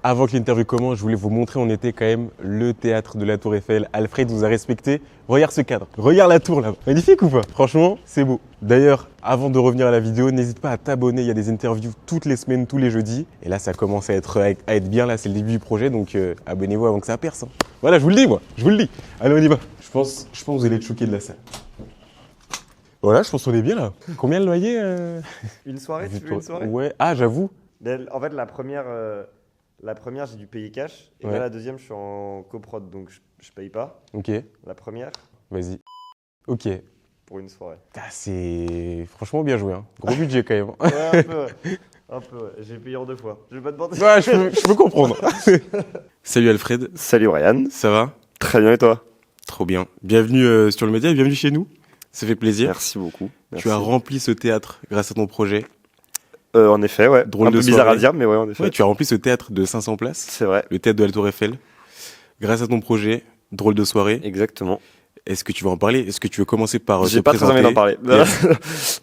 Avant que l'interview commence, je voulais vous montrer, on était quand même le théâtre de la Tour Eiffel. Alfred nous a respecté. Regarde ce cadre, regarde la tour là. Magnifique ou pas? Franchement, c'est beau. D'ailleurs, avant de revenir à la vidéo, n'hésite pas à t'abonner. Il y a des interviews toutes les semaines, tous les jeudis. Et là, ça commence à être bien. Là, c'est le début du projet, donc abonnez-vous avant que ça perce. Hein. Voilà, je vous le dis, moi. Je vous le dis. Allez, on y va. Je pense que vous allez être choqués de la salle. Voilà, je pense qu'on est bien là. Combien le loyer Une soirée, tu veux une soirée? Ouais. Ah, j'avoue. En fait, la première, j'ai dû payer cash. Et là, la deuxième, je suis en coprod, donc je paye pas. Ok. La première, Vas-y. Ok. pour une soirée. Ah, c'est franchement bien joué. Hein. Gros budget quand même. Ouais, un peu, ouais. Un peu, ouais. J'ai payé en 2 fois. Je vais pas te mentir. Ouais, je peux comprendre. Salut Alfred, Salut Ryan. ça va? Très bien, et toi? Trop bien. Bienvenue sur le média et bienvenue chez nous. Ça fait plaisir. Merci beaucoup. Merci. Tu as rempli ce théâtre grâce à ton projet. En effet, ouais. Drôle un de peu bizarre soirée. à dire, mais ouais, en effet. Ouais, tu as rempli ce théâtre de 500 places, C'est vrai, le théâtre de la Tour Eiffel. Grâce à ton projet, drôle de soirée. exactement. Est-ce que tu veux en parler? Est-ce que tu veux commencer par te J'ai pas très envie présenter? d'en parler. Yes.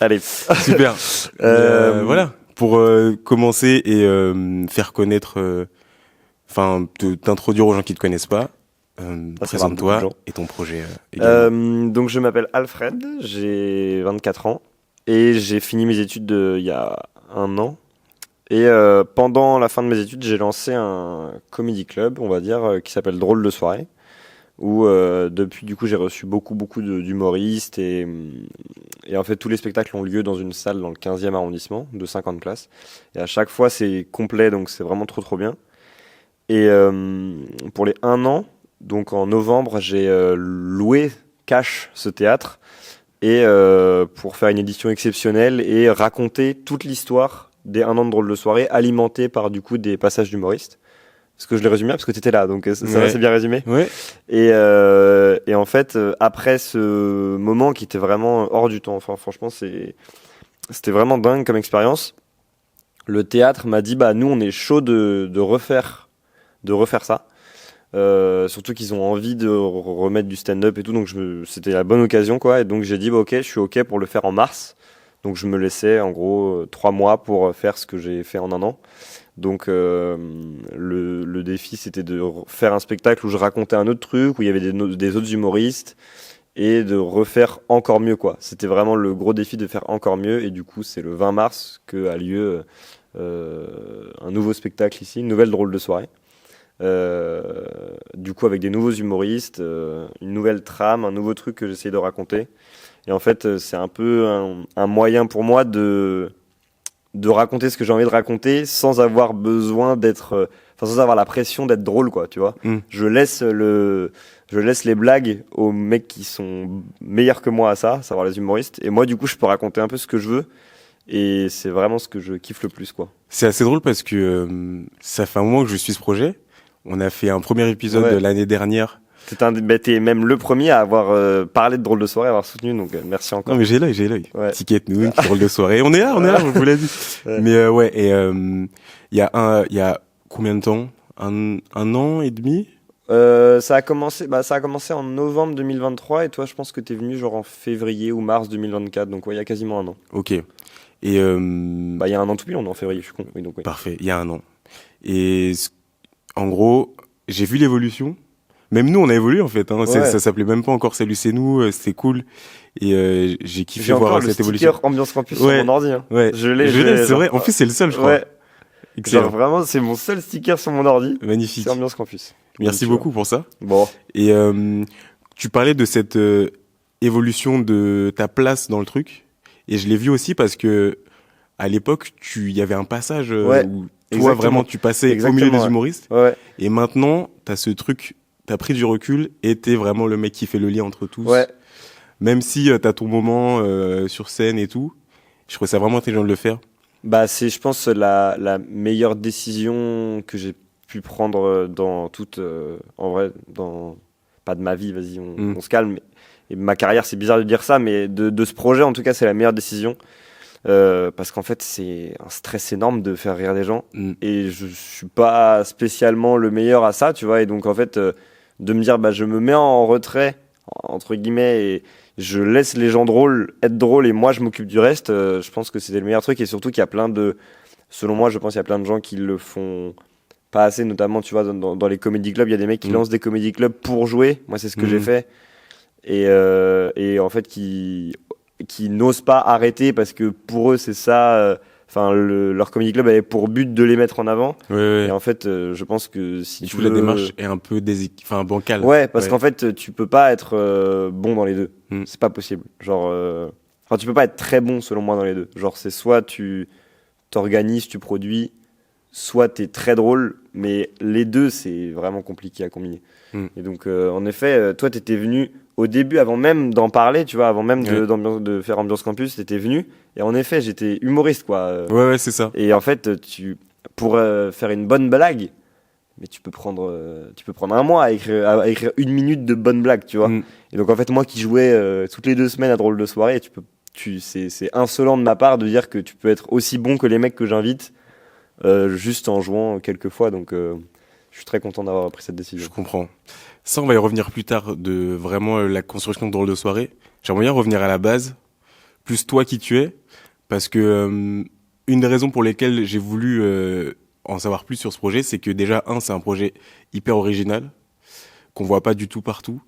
Allez. Super. Voilà, pour commencer et faire connaître, t'introduire aux gens qui te connaissent pas. Ça va, beaucoup de Présente-toi gens. et ton projet également. Donc je m'appelle Alfred, j'ai 24 ans et j'ai fini mes études il y a 1 an. Et pendant la fin de mes études, j'ai lancé un comedy club, on va dire, qui s'appelle Drôle de soirée, où depuis du coup j'ai reçu beaucoup d'humoristes et en fait tous les spectacles ont lieu dans une salle dans le 15e arrondissement de 50 places. Et à chaque fois c'est complet, donc c'est vraiment trop bien. Et pour les 1 an, donc en novembre, j'ai loué cash ce théâtre et pour faire une édition exceptionnelle et raconter toute l'histoire des 1 an de Drôle de soirée, alimenté par du coup des passages d'humoristes. Parce que je l'ai résumé parce que tu étais là, donc ça va, c'est bien résumé. Ouais. Et en fait, après ce moment qui était vraiment hors du temps, enfin franchement c'était vraiment dingue comme expérience, le théâtre m'a dit bah nous on est chaud de refaire ça. Surtout qu'ils ont envie de remettre du stand-up et tout, donc c'était la bonne occasion quoi. Et donc j'ai dit bah ok, je suis ok pour le faire en mars. Donc je me laissais en gros 3 mois pour faire ce que j'ai fait en 1 an. Donc le défi c'était de faire un spectacle où je racontais un autre truc, où il y avait des autres humoristes et de refaire encore mieux quoi. C'était vraiment le gros défi de faire encore mieux et du coup c'est le 20 mars que a lieu un nouveau spectacle ici, une nouvelle Drôle de soirée. Du coup avec des nouveaux humoristes, une nouvelle trame, un nouveau truc que j'essaye de raconter. Et en fait c'est un peu un moyen pour moi de raconter ce que j'ai envie de raconter sans avoir besoin sans avoir la pression d'être drôle quoi, tu vois. Je laisse les blagues aux mecs qui sont meilleurs que moi à ça, savoir les humoristes, et moi du coup je peux raconter un peu ce que je veux. Et c'est vraiment ce que je kiffe le plus quoi. C'est assez drôle parce que ça fait un moment que je suis ce projet. On a fait un premier épisode l'année dernière. T'es même le premier à avoir parlé de Drôle de soirée, à avoir soutenu, donc merci encore. Non mais j'ai l'œil. Ouais. Ticket Noon, Drôle de soirée. On est là, je vous l'ai dit. Ouais. Mais et il y a combien de temps? Un an et demi? Ça a commencé en novembre 2023 et toi je pense que t'es venu genre en février ou mars 2024, donc ouais, il y a quasiment 1 an. Ok. Et il y a 1 an tout pile, on est en février, je suis con. Oui, donc, oui. Parfait, il y a 1 an. Et en gros, j'ai vu l'évolution. Même nous, on a évolué en fait. Hein. Ouais. Ça s'appelait même pas encore Salut c'est nous. C'était cool. Et j'ai kiffé J'ai voir encore cette le évolution. sticker Ambiance Campus sur mon ordi. Hein. Ouais. Je l'ai, c'est vrai. En plus, c'est le seul, je crois. Ouais. Excellent. Genre vraiment, c'est mon seul sticker sur mon ordi. Magnifique. C'est Ambiance Campus. Merci donc, beaucoup pour ça. Bon. Et tu parlais de cette évolution de ta place dans le truc. Et je l'ai vu aussi parce que à l'époque, il y avait un passage où toi vraiment tu passais au milieu des humoristes. Ouais. Et maintenant, t'as ce truc, t'as pris du recul et t'es vraiment le mec qui fait le lien entre tous. Ouais. Même si t'as ton moment sur scène et tout, je trouvais ça vraiment intelligent de le faire. Bah c'est, je pense, la meilleure décision que j'ai pu prendre dans toute, en vrai, dans pas de ma vie, vas-y, on se calme. Et ma carrière, c'est bizarre de dire ça, mais de ce projet, en tout cas, c'est la meilleure décision. Parce qu'en fait c'est un stress énorme de faire rire des gens et je suis pas spécialement le meilleur à ça, tu vois, et donc en fait de me dire bah je me mets en retrait entre guillemets et je laisse les gens être drôles et moi je m'occupe du reste, je pense que c'était le meilleur truc. Et surtout qu'il y a selon moi je pense qu'il y a plein de gens qui le font pas assez, notamment, tu vois, dans les comédie clubs, il y a des mecs qui lancent des comédie clubs pour jouer. Moi, c'est ce que j'ai fait. Et en fait, qui n'osent pas arrêter parce que pour eux, c'est ça. Enfin, leur comédie club avait pour but de les mettre en avant. Et en fait, je pense que si tu veux... la démarche est un peu bancale. Ouais, parce qu'en fait, tu peux pas être bon dans les deux. C'est pas possible. Genre, tu peux pas être très bon selon moi dans les deux. Genre, c'est soit tu t'organises, tu produis, soit t'es très drôle, mais les deux, c'est vraiment compliqué à combiner. Et donc, en effet, toi, t'étais venu au début, avant même d'en parler, tu vois, avant même de faire Ambiance Campus, t'étais venu. Et en effet, j'étais humoriste, quoi. Ouais, c'est ça. Et en fait, pour faire une bonne blague, mais tu peux prendre un mois à écrire 1 minute de bonne blague, tu vois. Et donc, en fait, moi qui jouais toutes les 2 semaines à Drôle de Soirée, c'est insolent de ma part de dire que tu peux être aussi bon que les mecs que j'invite juste en jouant quelques fois. Donc, je suis très content d'avoir pris cette décision. Je comprends. Ça, on va y revenir plus tard de vraiment la construction de Drôle de Soirée. J'aimerais bien revenir à la base, plus toi qui tu es, parce que une des raisons pour lesquelles j'ai voulu en savoir plus sur ce projet, c'est que déjà, c'est un projet hyper original, qu'on voit pas du tout partout.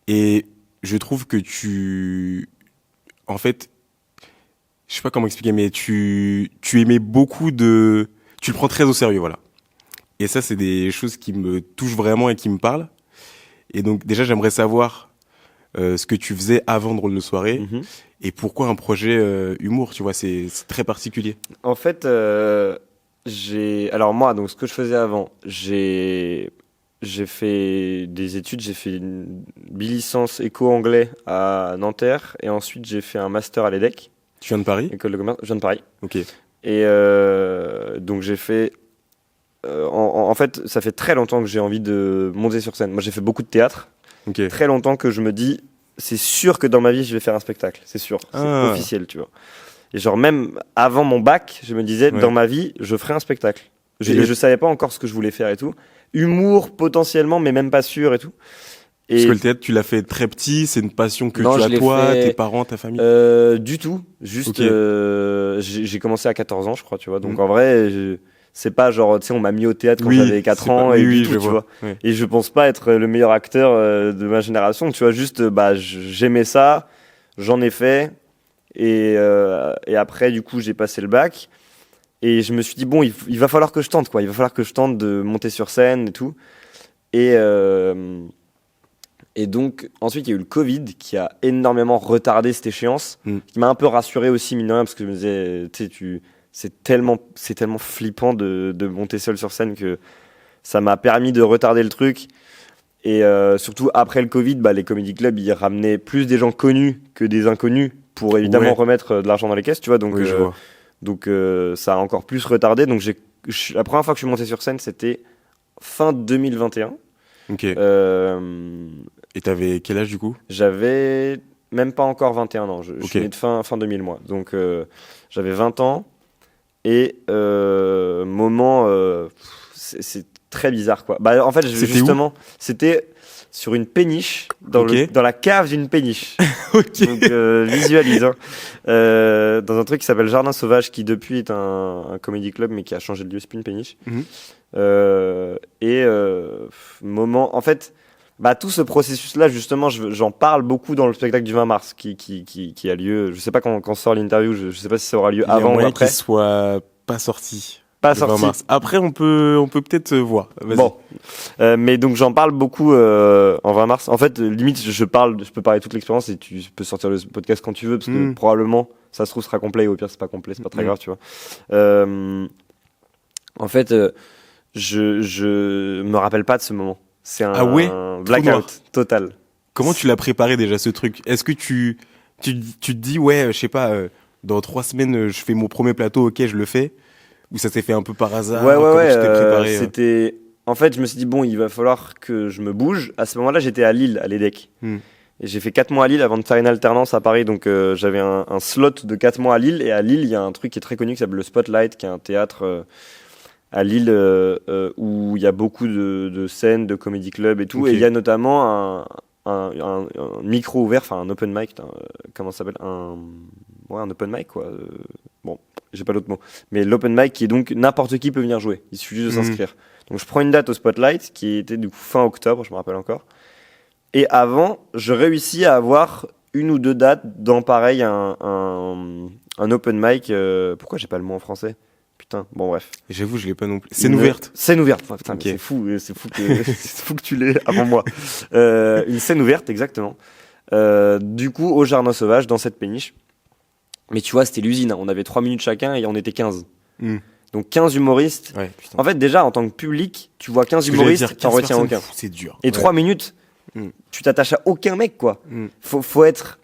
Et je trouve que en fait, je sais pas comment expliquer, mais tu aimais beaucoup tu le prends très au sérieux, voilà. Et ça, c'est des choses qui me touchent vraiment et qui me parlent. Et donc, déjà, j'aimerais savoir ce que tu faisais avant Drôle de Soirée et pourquoi un projet humour, tu vois, c'est très particulier. En fait, alors moi, donc ce que je faisais avant, j'ai fait des études, j'ai fait une bilicence éco-anglais à Nanterre et ensuite j'ai fait un master à l'EDEC. Tu viens de Paris ? École de commerce, je viens de Paris. Ok. Et donc j'ai fait... en fait, ça fait très longtemps que j'ai envie de monter sur scène. Moi, j'ai fait beaucoup de théâtre. Très longtemps que je me dis, c'est sûr que dans ma vie, je vais faire un spectacle. C'est sûr. C'est officiel, tu vois. Et genre, même avant mon bac, je me disais, dans ma vie, je ferai un spectacle. Je savais pas encore ce que je voulais faire et tout. Humour, potentiellement, mais même pas sûr et tout. Parce que le théâtre, tu l'as fait très petit, c'est une passion que tu as toi, tes parents, ta famille Du tout. Juste, j'ai commencé à 14 ans, je crois, tu vois. Donc en vrai, c'est pas genre, tu sais, on m'a mis au théâtre quand j'avais 4 ans et tout, tu vois. Et je pense pas être le meilleur acteur de ma génération, tu vois. Juste, j'aimais ça, j'en ai fait. Et après, du coup, j'ai passé le bac. Et je me suis dit, bon, il va falloir que je tente, quoi. Il va falloir que je tente de monter sur scène et tout. Et donc, ensuite, il y a eu le Covid qui a énormément retardé cette échéance, qui m'a un peu rassuré aussi, mine de rien, parce que je me disais, tu sais, c'est tellement flippant de monter seul sur scène que ça m'a permis de retarder le truc. Et surtout, après le Covid, les comedy clubs, ils ramenaient plus des gens connus que des inconnus pour évidemment remettre de l'argent dans les caisses, tu vois. Donc, ça a encore plus retardé. Donc, la première fois que je suis monté sur scène, c'était fin 2021. Ok. Et t'avais quel âge du coup ? J'avais même pas encore 21 ans. Je suis né de fin 2000 moi. Donc j'avais 20 ans et c'est très bizarre quoi. En fait c'était sur une péniche dans la cave d'une péniche. Donc visualise dans un truc qui s'appelle Jardin Sauvage qui depuis est un comedy club mais qui a changé de lieu, c'est plus une péniche. En fait tout ce processus-là, justement, j'en parle beaucoup dans le spectacle du 20 mars qui a lieu. Je sais pas quand sort l'interview, je sais pas si ça aura lieu avant ou après. Qu'il soit pas sorti. Pas sorti. 20 mars. Après, on peut peut-être voir. Vas-y. Bon, mais donc j'en parle beaucoup en 20 mars. En fait, limite, je peux parler toute l'expérience et tu peux sortir le podcast quand tu veux parce que probablement, ça se trouve, sera complet et au pire, c'est pas complet, c'est pas très grave, tu vois. En fait, je me rappelle pas de ce moment. C'est un blackout total. Comment tu l'as préparé déjà ce truc ? Est-ce que tu te dis je sais pas, dans 3 semaines je fais mon premier plateau, ok je le fais, ou ça s'est fait un peu par hasard ? Ouais. Tu t'es préparé, c'était. En fait, je me suis dit bon, il va falloir que je me bouge. À ce moment-là, j'étais à Lille, à l'EDEC. Et j'ai fait 4 mois à Lille avant de faire une alternance à Paris. Donc j'avais un slot de 4 mois à Lille. Et à Lille, il y a un truc qui est très connu qui s'appelle le Spotlight, qui est un théâtre à Lille où il y a beaucoup de scènes, de comédie club et tout. Et il y a notamment un micro ouvert, enfin un open mic, comment ça s'appelle, un open mic quoi. Bon, j'ai pas d'autre mot. Mais l'open mic qui est donc n'importe qui peut venir jouer. Il suffit juste de s'inscrire. Donc je prends une date au Spotlight qui était du coup fin octobre, je me rappelle encore. Et avant, je réussis à avoir une ou deux dates dans pareil un open mic. Pourquoi j'ai pas le mot en français? Putain, bon bref. J'avoue, je l'ai pas non plus. Scène ouverte. Scène ouverte. Enfin, putain, Ok. mais c'est fou que tu l'aies avant moi. Une scène ouverte, exactement. Du coup, au Jardin Sauvage, dans cette péniche. Mais tu vois, c'était l'usine. Hein. On avait 3 minutes chacun et on était 15. Mm. Donc 15 humoristes. Ouais, putain. En fait, déjà, en tant que public, tu vois 15 Ce que j'allais humoristes, dire, t'en 15 retiens personnes, aucun. C'est dur. Et 3 minutes, Mm. tu t'attaches à aucun mec, quoi. Mm. Faut être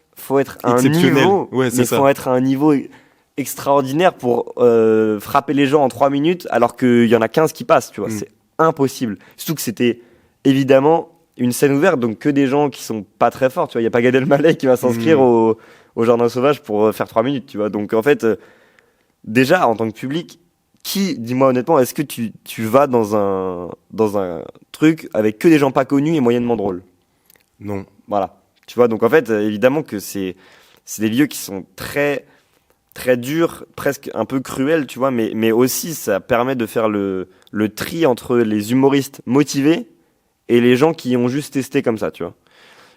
à un Exceptionnel. niveau, Ouais, c'est mais ça. faut être à un niveau extraordinaire pour frapper les gens en 3 minutes, alors qu'il y en a 15 qui passent, tu vois. Mm. C'est impossible. Surtout que c'était évidemment une scène ouverte, donc que des gens qui sont pas très forts, tu vois. Il y a pas Gad Elmaleh qui va s'inscrire Mm. au Jardin Sauvage pour faire 3 minutes, tu vois. Donc en fait, déjà en tant que public, dis-moi honnêtement, est-ce que tu vas dans un truc avec que des gens pas connus et moyennement drôles? Non. Voilà. Tu vois, donc en fait, évidemment que c'est des lieux qui sont très, très durs, presque un peu cruels, tu vois, mais aussi ça permet de faire le tri entre les humoristes motivés et les gens qui ont juste testé comme ça, tu vois.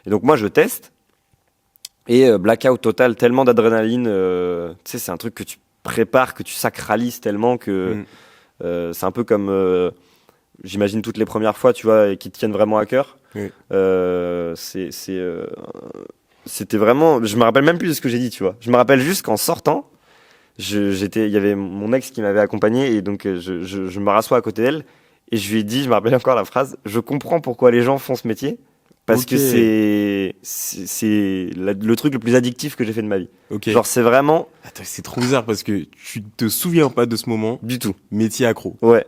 Et donc moi, je teste et blackout total, tellement d'adrénaline, tu sais, c'est un truc que tu prépares, que tu sacralises tellement que c'est un peu comme, j'imagine, toutes les premières fois, tu vois, et qui te tiennent vraiment à cœur. Oui. C'était vraiment, je me rappelle même plus de ce que j'ai dit, tu vois. Je me rappelle juste qu'en sortant, il y avait mon ex qui m'avait accompagné et donc je me rassois à côté d'elle et je lui ai dit, je me rappelle encore la phrase, je comprends pourquoi les gens font ce métier parce que c'est le truc le plus addictif que j'ai fait de ma vie. Ok. Genre c'est vraiment Attends, c'est trop bizarre parce que tu te souviens pas de ce moment. du tout. Métier accro. Ouais.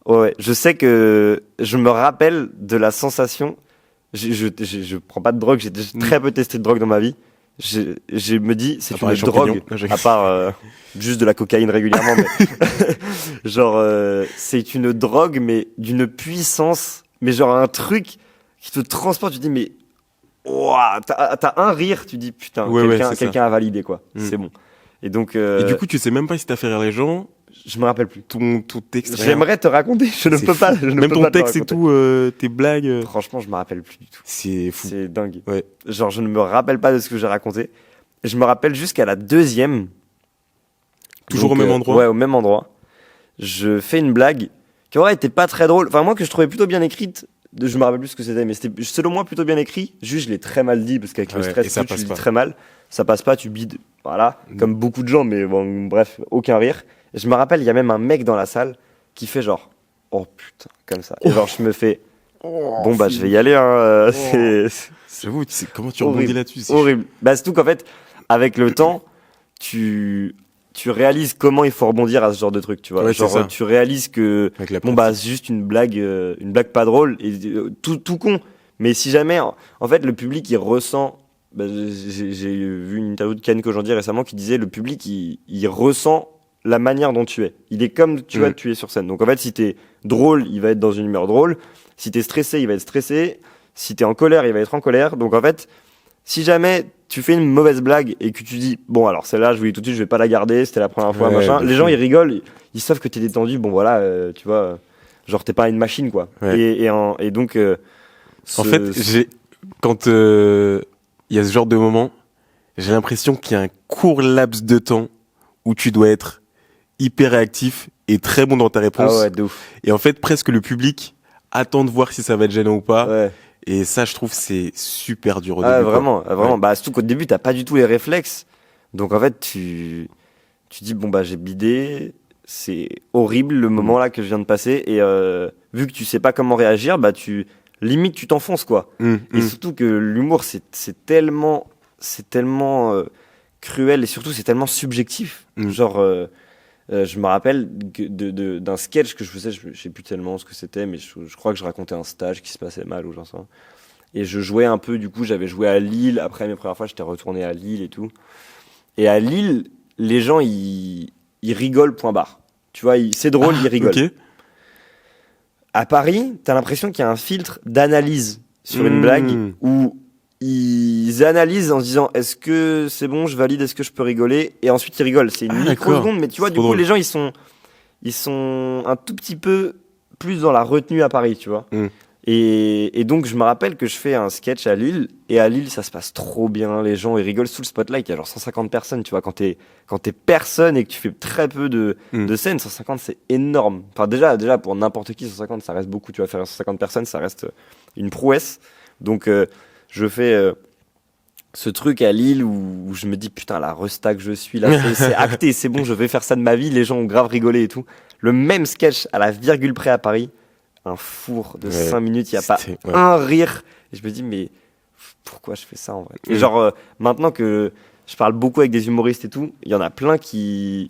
Ouais, je sais que je me rappelle de la sensation. Je prends pas de drogue, j'ai très peu testé de drogue dans ma vie. Je me dis, c'est À part une les champignons. drogue, à part juste de la cocaïne régulièrement. Mais genre, c'est une drogue, mais d'une puissance, mais genre un truc qui te transporte. Tu te dis, mais ouah, t'as un rire, tu dis putain, Ouais, c'est ça. quelqu'un a validé quoi. Mm. C'est bon. Et donc, Et du coup, tu sais même pas si t'as fait rire les gens. je me rappelle plus. Ton texte. rien. J'aimerais te raconter, je ne C'est peux fou. pas. Je ne Même peux ton pas te texte et raconter. tout, tes blagues. Franchement, je me rappelle plus du tout. C'est fou. C'est dingue. Ouais. Genre, je ne me rappelle pas de ce que j'ai raconté. Je me rappelle jusqu'à la deuxième. Toujours Donc, au même endroit. Ouais, au même endroit. Je fais une blague qui aurait été pas très drôle. Enfin, moi, que je trouvais plutôt bien écrite. Je me rappelle plus ce que c'était, mais c'était selon moi plutôt bien écrit. Juste, je l'ai très mal dit parce qu'avec le Ouais, stress, et ça tu passe le dis pas. très mal. Ça passe pas, tu bides. Voilà. Mm. Comme beaucoup de gens, mais bon, bref, aucun rire. Et je me rappelle, il y a même un mec dans la salle qui fait genre, oh putain, comme ça. Et genre, je me fais, bon, bah, je vais y aller, hein. J'avoue, tu sais comment tu horrible. rebondis là-dessus. c'est Horrible. Bah, c'est tout qu'en fait, avec le temps, tu réalises comment il faut rebondir à ce genre de truc, tu vois. Ouais, c'est genre, ça. tu réalises que, Avec la bon, bah, c'est juste une blague pas drôle et tout con. Mais si jamais, en fait, le public, il ressent, bah, j'ai vu une interview de Ken Kojandi récemment qui disait le public, il ressent la manière dont tu es. Il est comme tu vois, tu es sur scène. Donc, en fait, si t'es drôle, il va être dans une humeur drôle. Si t'es stressé, il va être stressé. Si t'es en colère, il va être en colère. Donc, en fait, si jamais tu fais une mauvaise blague et que tu dis, bon, alors celle-là, je vous dis tout de suite, je vais pas la garder, c'était la première fois, Ouais, machin. de Les fou. gens, ils rigolent, ils savent que t'es détendu. Bon, voilà, tu vois, genre, t'es pas une machine, quoi. Ouais. Et donc, En fait, quand il y a ce genre de moment, j'ai l'impression qu'il y a un court laps de temps où tu dois être hyper réactif et très bon dans ta réponse. ah ouais, de ouf. Et en fait, presque le public attend de voir si ça va être gênant ou pas. Ouais. Et ça, je trouve, c'est super dur au Ah, début. quoi. vraiment. Ouais. Bah, surtout qu'au début, t'as pas du tout les réflexes. Donc, en fait, tu dis, bon, bah, j'ai bidé. C'est horrible le moment là que je viens de passer. Et vu que tu sais pas comment réagir, bah, limite, tu t'enfonces, quoi. Et surtout que l'humour, c'est tellement cruel et surtout, c'est tellement subjectif. Mm. Genre, je me rappelle d'un sketch que je faisais, je sais plus tellement ce que c'était, mais je crois que je racontais un stage qui se passait mal ou j'en sais rien. Et je jouais un peu, du coup, j'avais joué à Lille. Après mes premières fois, j'étais retourné à Lille et tout. Et à Lille, les gens, ils rigolent, point barre. Tu vois, c'est drôle, ils rigolent. Ok. À Paris, t'as l'impression qu'il y a un filtre d'analyse sur une blague où ils analysent en se disant est-ce que c'est bon, je valide, est-ce que je peux rigoler, et ensuite ils rigolent. C'est une Ah, microseconde, d'accord. mais tu vois, C'est du trop coup, drôle. les gens ils sont un tout petit peu plus dans la retenue à Paris, tu vois. Et donc, je me rappelle que je fais un sketch à Lille. Et à Lille, ça se passe trop bien. Les gens, ils rigolent sous le spotlight. Il y a genre 150 personnes, tu vois. Quand t'es personne et que tu fais très peu de scènes, 150, c'est énorme. Enfin, déjà, pour n'importe qui, 150, ça reste beaucoup. Tu vas faire 150 personnes, ça reste une prouesse. Donc, je fais ce truc à Lille où je me dis, putain, la resta que je suis là, c'est acté, c'est bon, je vais faire ça de ma vie. Les gens ont grave rigolé et tout. Le même sketch à la virgule près à Paris. Un four de 5 minutes, il n'y a pas un rire. Et je me dis, mais pourquoi je fais ça en vrai? Et genre, maintenant que je parle beaucoup avec des humoristes et tout, il y en a plein qui.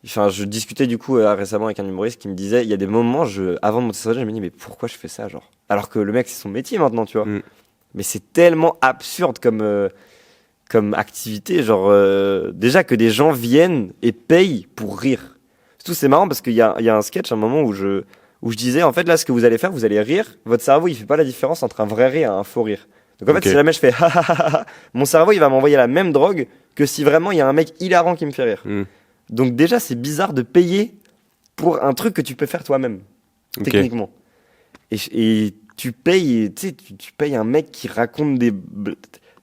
Enfin, je discutais du coup récemment avec un humoriste qui me disait, il y a des moments, avant de monter sur scène, je me dis, mais pourquoi je fais ça, genre? Alors que le mec, c'est son métier maintenant, tu vois. Mais c'est tellement absurde comme activité, genre, déjà que des gens viennent et payent pour rire. Surtout, c'est marrant parce qu'il y a un sketch, un moment où je disais, en fait, là, ce que vous allez faire, vous allez rire. Votre cerveau, il fait pas la différence entre un vrai rire et un faux rire. Donc, en fait, si jamais je fais ha ha ha, mon cerveau, il va m'envoyer la même drogue que si vraiment il y a un mec hilarant qui me fait rire. Donc, déjà, c'est bizarre de payer pour un truc que tu peux faire toi-même, techniquement. Et tu payes, tu sais, tu payes un mec qui raconte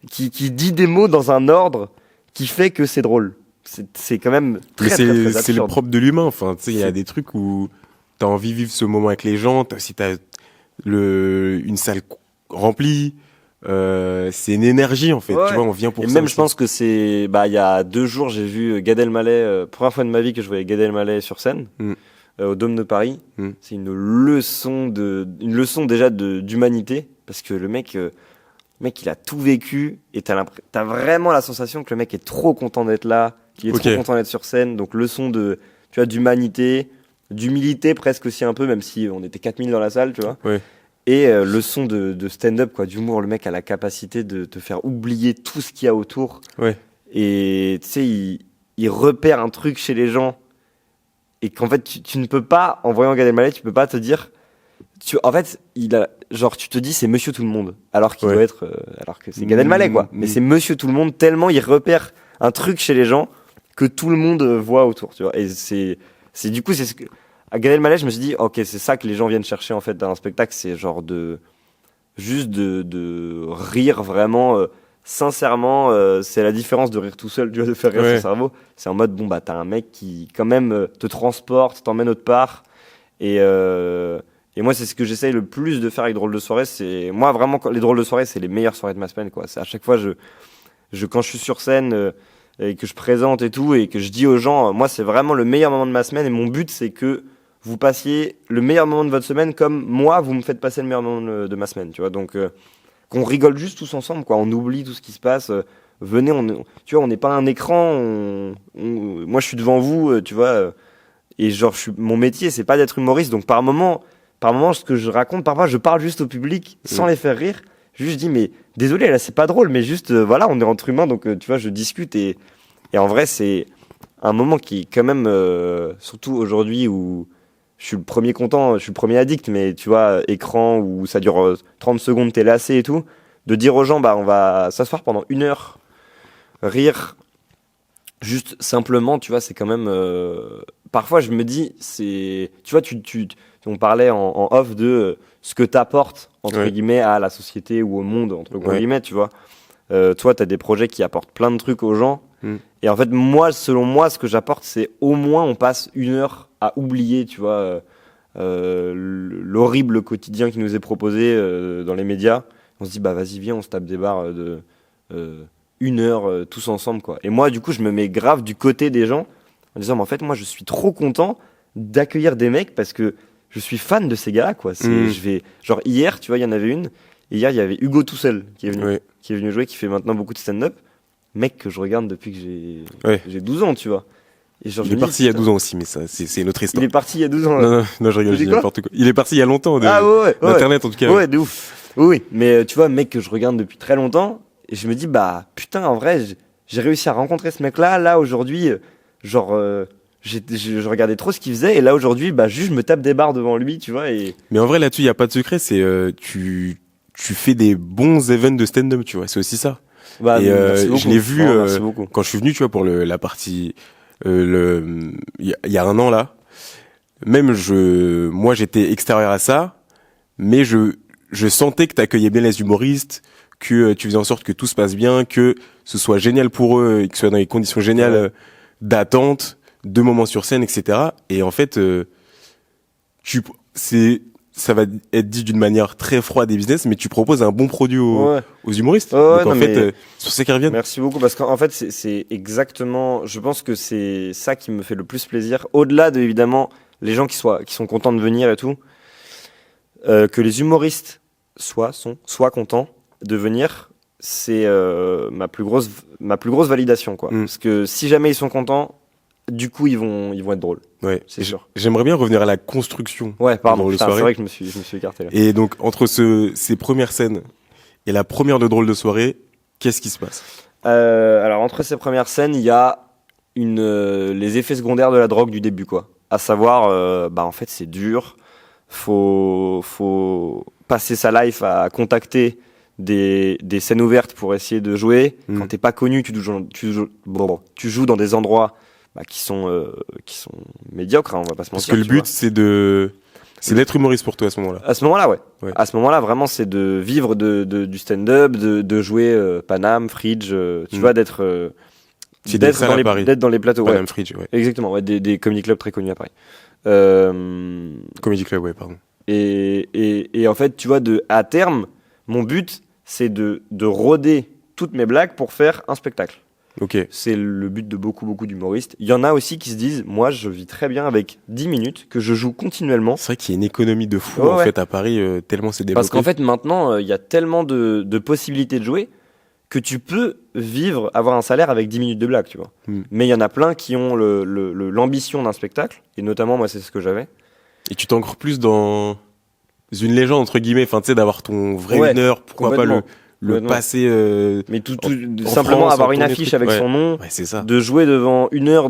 qui dit des mots dans un ordre qui fait que c'est drôle. C'est quand même très absurde. C'est le propre de l'humain. Enfin, tu sais, il y a des trucs où t'as envie de vivre ce moment avec les gens, si t'as une salle remplie, c'est une énergie en fait, tu vois, on vient pour ça. Et ça. même, je pense que il y a 2 jours, j'ai vu Gad Elmaleh, première fois de ma vie que je voyais Gad Elmaleh sur scène, au Dôme de Paris. C'est une leçon déjà d'humanité, parce que le mec, il a tout vécu, et t'as vraiment la sensation que le mec est trop content d'être là, qu'il est trop content d'être sur scène, donc leçon d'humanité, d'humilité presque aussi un peu, même si on était 4000 dans la salle, tu vois. Et leçon de stand-up, quoi, d'humour. Le mec a la capacité de te faire oublier tout ce qu'il y a autour. Et tu sais, il repère un truc chez les gens, et qu'en fait, tu ne peux pas, en voyant Gad Elmaleh, tu peux pas te dire... En fait, tu te dis, c'est Monsieur Tout le Monde, alors qu'il doit être... alors que c'est Gad Elmaleh, quoi. Mais c'est Monsieur Tout le Monde, tellement il repère un truc chez les gens que tout le monde voit autour, tu vois. Et du coup, c'est ce que... À Gad Elmaleh, je me suis dit, ok, c'est ça que les gens viennent chercher en fait dans un spectacle, c'est genre juste de rire vraiment sincèrement. C'est la différence de rire tout seul, tu vois, de faire rire son cerveau. C'est en mode, bon bah t'as un mec qui quand même te transporte, t'emmène autre part. Et moi, c'est ce que j'essaye le plus de faire avec Drôle de Soirée. C'est moi vraiment, les Drôles de Soirée, c'est les meilleures soirées de ma semaine, quoi. C'est à chaque fois, quand je suis sur scène. Et que je présente et tout, et que je dis aux gens, moi c'est vraiment le meilleur moment de ma semaine, et mon but c'est que vous passiez le meilleur moment de votre semaine comme moi vous me faites passer le meilleur moment de ma semaine, tu vois. Donc qu'on rigole juste tous ensemble, quoi, on oublie tout ce qui se passe, venez, tu vois, on n'est pas un écran, moi je suis devant vous, tu vois, et genre mon métier c'est pas d'être humoriste, donc par moment ce que je raconte, parfois je parle juste au public sans les faire rire. Je dis, mais désolé, là, c'est pas drôle, mais juste, voilà, on est entre humains, donc, tu vois, je discute. Et en vrai, c'est un moment qui, quand même, surtout aujourd'hui où je suis le premier content, je suis le premier addict, mais tu vois, écran où ça dure 30 secondes, t'es lassé et tout, de dire aux gens, bah, on va s'asseoir pendant 1 heure, rire, juste simplement, tu vois, c'est quand même. Parfois, je me dis, tu vois, on parlait en off de ce que t'apportes entre guillemets à la société ou au monde entre guillemets, tu vois. Toi, t'as des projets qui apportent plein de trucs aux gens. Et en fait, moi, selon moi, ce que j'apporte, c'est au moins on passe 1 heure à oublier, tu vois, l'horrible quotidien qui nous est proposé dans les médias. On se dit, bah vas-y, viens, on se tape des barres de 1 heure tous ensemble, quoi. Et moi, du coup, je me mets grave du côté des gens en disant, mais en fait, moi, je suis trop content d'accueillir des mecs parce que je suis fan de ces gars-là, quoi. Genre hier, tu vois, il y en avait une. Et hier, il y avait Hugo tout seul qui est venu jouer, qui fait maintenant beaucoup de stand-up. Mec que je regarde depuis que j'ai 12 ans, tu vois. Et genre, il est parti il y a 12 ans aussi, mais ça, c'est une autre histoire. Il est parti il y a 12 ans. Non, je rigole, je dis n'importe quoi. Il est parti il y a longtemps. Internet, en tout cas. Ouais, de ouf. Oui, mais tu vois, mec que je regarde depuis très longtemps. Et je me dis, bah, putain, en vrai, j'ai réussi à rencontrer ce mec-là. Là, aujourd'hui, genre... je regardais trop ce qu'il faisait, et là aujourd'hui, bah juste je me tape des barres devant lui, tu vois. Mais en vrai, là-dessus, il y a pas de secret. C'est tu fais des bons events de stand-up, tu vois. C'est aussi ça. Bah, et je l'ai vu beaucoup. Quand je suis venu, tu vois, pour la partie il y a 1 an là. même moi j'étais extérieur à ça, mais je sentais que t'accueillais bien les humoristes, que tu faisais en sorte que tout se passe bien, que ce soit génial pour eux, et que ce soit dans les conditions géniales d'attente, de moments sur scène, etc. Et en fait, ça va être dit d'une manière très froide des business, mais tu proposes un bon produit aux humoristes. Donc en fait, c'est sur ça qu'ils reviennent. Merci beaucoup, parce qu'en fait, c'est exactement, je pense que c'est ça qui me fait le plus plaisir. Au-delà de, évidemment, les gens qui sont contents de venir et tout, que les humoristes soient contents de venir, c'est ma plus grosse validation, quoi. Parce que si jamais ils sont contents, du coup, ils vont être drôles. Ouais, c'est sûr. J'aimerais bien revenir à la construction. Ouais, pardon. C'est vrai que je me suis écarté là. Et donc, entre ces premières scènes et la première de Drôle de soirée, qu'est-ce qui se passe? Alors, entre ces premières scènes, il y a les effets secondaires de la drogue du début, quoi. À savoir, en fait, c'est dur. Faut passer sa life à contacter des scènes ouvertes pour essayer de jouer. Quand t'es pas connu, tu joues dans des endroits qui sont médiocres, hein, on va pas se mentir. Parce que le but, c'est d'être humoriste pour toi à ce moment-là. À ce moment-là, ouais. À ce moment-là, vraiment, c'est de vivre du stand-up, de jouer Paname, Fridge, tu vois, d'être dans les plateaux. Paname, Fridge, ouais. Exactement, ouais, des comedy clubs très connus à Paris. Comedy club, ouais, pardon. Et en fait, tu vois, à terme, mon but, c'est de rôder toutes mes blagues pour faire un spectacle. Ok. C'est le but de beaucoup d'humoristes. Il y en a aussi qui se disent, moi, je vis très bien avec 10 minutes que je joue continuellement. C'est vrai qu'il y a une économie de fou en fait à Paris, tellement c'est développé. Parce qu'en fait, maintenant, il y a tellement de possibilités de jouer que tu peux avoir un salaire avec 10 minutes de blague, tu vois. Mais il y en a plein qui ont l'ambition d'un spectacle, et notamment, moi, c'est ce que j'avais. Et tu t'ancres plus dans une légende, entre guillemets, enfin, tu sais, d'avoir ton vrai une heure, pourquoi pas le passer. Mais simplement avoir une affiche avec son nom, c'est ça. De jouer devant une heure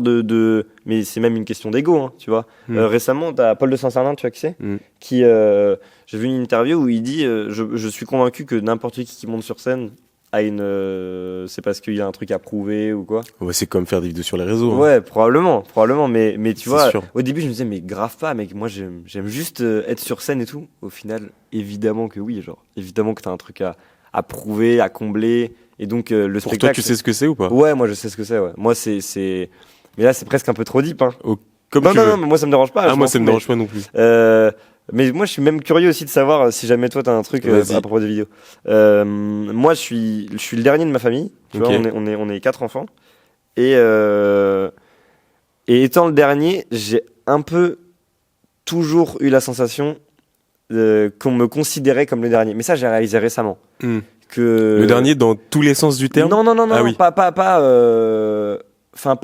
mais c'est même une question d'ego, hein, tu vois. Récemment, t'as Paul de Saint-Cernin, tu vois qui c'est, qui j'ai vu une interview où il dit je suis convaincu que n'importe qui monte sur scène a c'est parce qu'il a un truc à prouver ou quoi. Ouais, c'est comme faire des vidéos sur les réseaux. Hein. Ouais, probablement, mais tu vois, sûr. Au début je me disais mais grave pas, mec, moi j'aime juste être sur scène et tout. Au final, évidemment que oui, genre évidemment que t'as un truc à prouver, à combler, et donc le pour spectacle. Toi, tu sais ce que c'est ou pas? Ouais, moi je sais ce que c'est. Ouais. Moi mais là c'est presque un peu trop deep. Hein. Non, mais moi ça me dérange pas. Moi ça me dérange pas non plus. Mais moi je suis même curieux aussi de savoir si jamais toi t'as un truc à propos des vidéos. Moi je suis le dernier de ma famille. Tu vois, on est 4 enfants, et étant le dernier, j'ai un peu toujours eu la sensation qu'on me considérait comme le dernier. Mais ça, j'ai réalisé récemment. Que... Le dernier dans tous les sens du terme? Non, oui. pas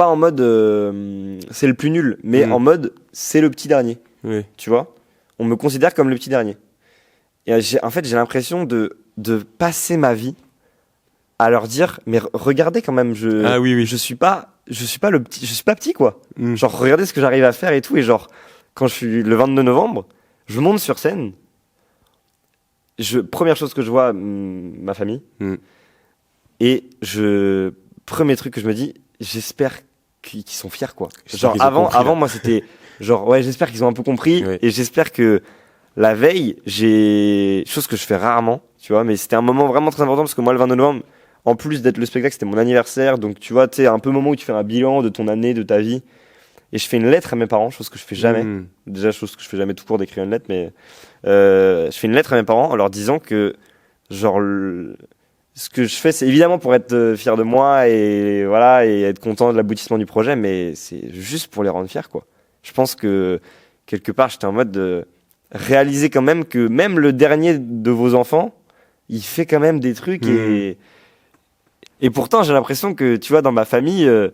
en mode c'est le plus nul, mais en mode c'est le petit dernier. Oui. Tu vois? On me considère comme le petit dernier. Et en fait, j'ai l'impression de passer ma vie à leur dire, mais regardez quand même, je suis pas petit, quoi. Genre, regardez ce que j'arrive à faire et tout. Et genre, quand je suis le 22 novembre, je monte sur scène. Première chose que je vois, ma famille. Et premier truc que je me dis, j'espère qu'ils sont fiers, quoi. Genre, avant, moi, c'était genre, ouais, j'espère qu'ils ont un peu compris. Ouais. Et j'espère que la veille, chose que je fais rarement, tu vois, mais c'était un moment vraiment très important parce que moi, le 22 novembre, en plus d'être le spectacle, c'était mon anniversaire. Donc, tu vois, tu sais, un peu moment où tu fais un bilan de ton année, de ta vie. Et je fais une lettre à mes parents, chose que je fais jamais. Déjà, chose que je fais jamais tout court d'écrire une lettre, mais je fais une lettre à mes parents en leur disant que, genre, ce que je fais, c'est évidemment pour être fier de moi et voilà, et être content de l'aboutissement du projet, mais c'est juste pour les rendre fiers, quoi. Je pense que quelque part, j'étais en mode de réaliser quand même que même le dernier de vos enfants, il fait quand même des trucs et pourtant, j'ai l'impression que, tu vois, dans ma famille, je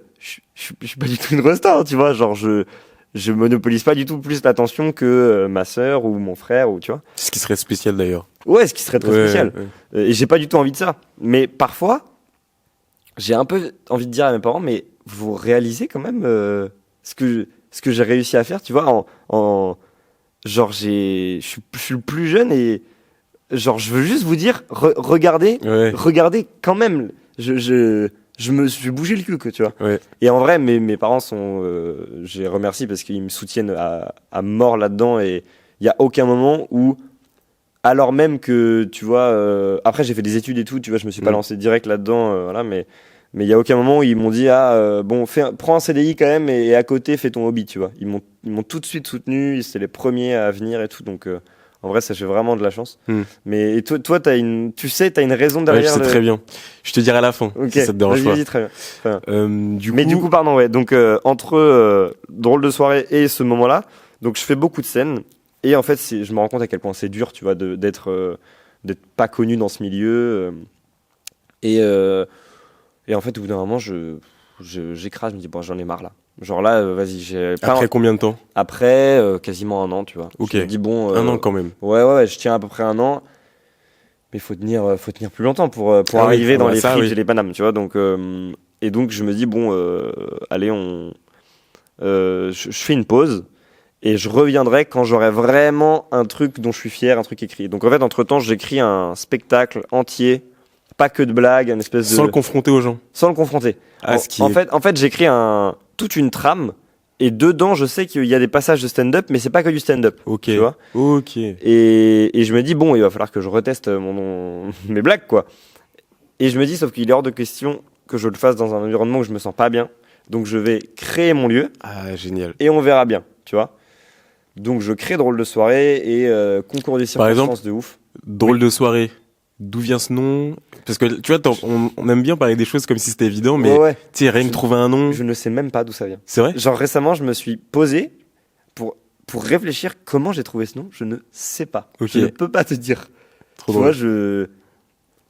suis pas du tout une rockstar, tu vois, genre je monopolise pas du tout plus l'attention que ma sœur ou mon frère, ou tu vois. Ce qui serait spécial d'ailleurs. Ouais, ce qui serait très spécial. Ouais. Et j'ai pas du tout envie de ça. Mais parfois, j'ai un peu envie de dire à mes parents, mais vous réalisez quand même ce que j'ai réussi à faire, tu vois, genre je suis le plus jeune et genre je veux juste vous dire, regardez quand même. je me suis bougé le cul, quoi, tu vois. Ouais. Et en vrai, mes parents sont, j'ai remercié parce qu'ils me soutiennent à mort là-dedans et il y a aucun moment où, alors même que, tu vois, après j'ai fait des études et tout, tu vois, je me suis pas lancé direct là-dedans, voilà, mais il y a aucun moment où ils m'ont dit, bon, prends un CDI quand même et à côté fais ton hobby, tu vois. Ils m'ont tout de suite soutenu, c'était les premiers à venir et tout, donc en vrai, ça j'ai vraiment de la chance. Mais et toi, t'as une raison Ouais, derrière. je sais très bien. Je te dirai à la fin, Ok, si ça te dérange vas-y, pas. vas-y, très bien. Très bien. Mais Du coup, pardon, ouais. Donc, entre drôle de soirée et ce moment-là, donc je fais beaucoup de scènes. Et en fait, je me rends compte à quel point c'est dur, tu vois, d'être pas connu dans ce milieu. Et en fait, au bout d'un moment, j'écrase, je me dis, bon, j'en ai marre là. Genre là, vas-y, j'ai pas. après combien de temps? Après, quasiment un an, tu vois. Ok. Je me dis, bon. Un an quand même. Ouais, je tiens à peu près un an. Mais faut tenir plus longtemps pour arriver dans les frites et les Panames, tu vois. Donc, et donc, je me dis, bon, allez, je fais une pause et je reviendrai quand j'aurai vraiment un truc dont je suis fier, un truc écrit. Donc, en fait, entre-temps, j'écris un spectacle entier, pas que de blagues, une espèce de... Sans le confronter aux gens. Sans le confronter. En fait, j'écris toute une trame et dedans, je sais qu'il y a des passages de stand-up, mais c'est pas que du stand-up. Ok. Tu vois. Ok. Et je me dis, bon, il va falloir que je reteste mes blagues, quoi. Et je me dis, sauf qu'il est hors de question que je le fasse dans un environnement où je me sens pas bien. Donc je vais créer mon lieu. Ah, génial. Et on verra bien, tu vois. Donc je crée Drôle de soirée et concours des circonstances de ouf. Drôle de soirée. D'où vient ce nom? Parce que tu vois, on aime bien parler des choses comme si c'était évident, mais Ouais. tu sais, rien que trouver un nom. Je ne sais même pas d'où ça vient. C'est vrai? Genre récemment, je me suis posé pour réfléchir comment j'ai trouvé ce nom. Je ne sais pas. Ok. Je ne peux pas te dire. Trop Tu drôle. vois, je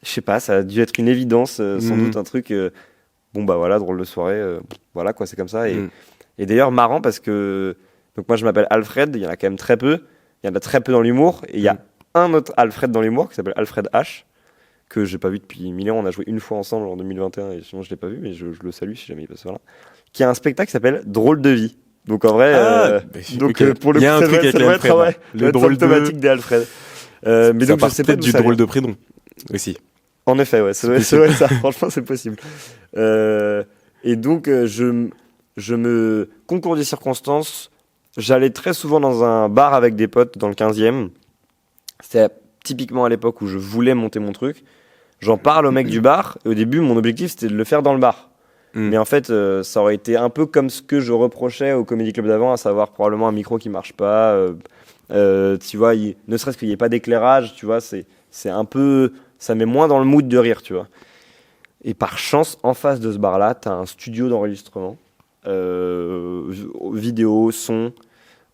sais pas, ça a dû être une évidence, sans doute un truc. Bon bah voilà, Drôle de soirée, voilà quoi, c'est comme ça. Et d'ailleurs marrant parce que donc moi je m'appelle Alfred, il y en a quand même très peu. Il y en a très peu dans l'humour et il y a un autre Alfred dans l'humour qui s'appelle Alfred H, que j'ai pas vu depuis 1000 ans. On a joué une fois ensemble en 2021 et sinon je l'ai pas vu, mais je le salue si jamais il passe par là. Qui a un spectacle qui s'appelle Drôle de vie. Donc en vrai, pour le il y a un coup, truc avec ça doit Alfred, être le drôle symptomatique des Alfred. Mais ça donc je part sais pas peut-être d'où du ça drôle vient. de prénom aussi. En effet, ouais, ça doit être ça. Franchement, c'est possible. Et donc, je me concours des circonstances. J'allais très souvent dans un bar avec des potes dans le 15e. C'était typiquement à l'époque où je voulais monter mon truc. J'en parle au mec du bar. Et au début, mon objectif, c'était de le faire dans le bar. Mais en fait, ça aurait été un peu comme ce que je reprochais au Comedy Club d'avant, à savoir probablement un micro qui marche pas. Tu vois, ne serait-ce qu'il n'y ait pas d'éclairage, tu vois, c'est un peu... Ça met moins dans le mood de rire, tu vois. Et par chance, en face de ce bar-là, t'as un studio d'enregistrement, vidéo, son,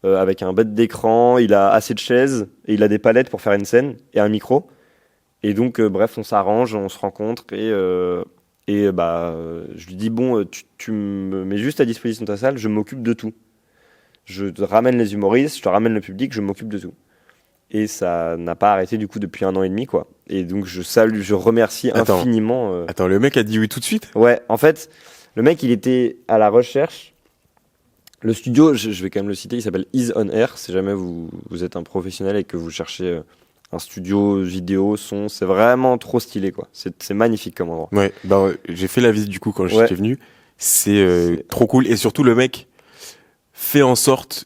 avec un bête d'écran, il a assez de chaises, et il a des palettes pour faire une scène, et un micro. Et donc, bref, on s'arrange, on se rencontre, et je lui dis, bon, tu me mets juste à disposition de ta salle, je m'occupe de tout. Je te ramène les humoristes, je te ramène le public, je m'occupe de tout. Et ça n'a pas arrêté du coup depuis 1 an et demi, quoi. Et donc je remercie infiniment. Attends, le mec a dit oui tout de suite? Ouais, en fait, le mec il était à la recherche. Le studio, je vais quand même le citer, il s'appelle Is On Air. Si jamais vous êtes un professionnel et que vous cherchez un studio vidéo, son, c'est vraiment trop stylé, quoi. C'est magnifique comme endroit. Ouais, j'ai fait la visite du coup quand j'étais venu. C'est trop cool et surtout le mec fait en sorte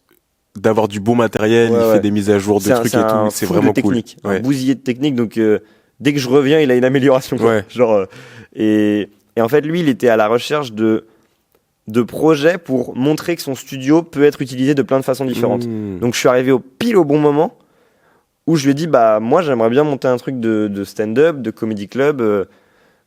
d'avoir du bon matériel, il fait des mises à jour de trucs et tout, c'est vraiment cool. Un bousillé de technique, donc dès que je reviens, il a une amélioration. Quoi. Genre, et en fait, lui, il était à la recherche de projets pour montrer que son studio peut être utilisé de plein de façons différentes. Donc je suis arrivé pile au bon moment où je lui ai dit, bah moi j'aimerais bien monter un truc de stand-up, de comedy club.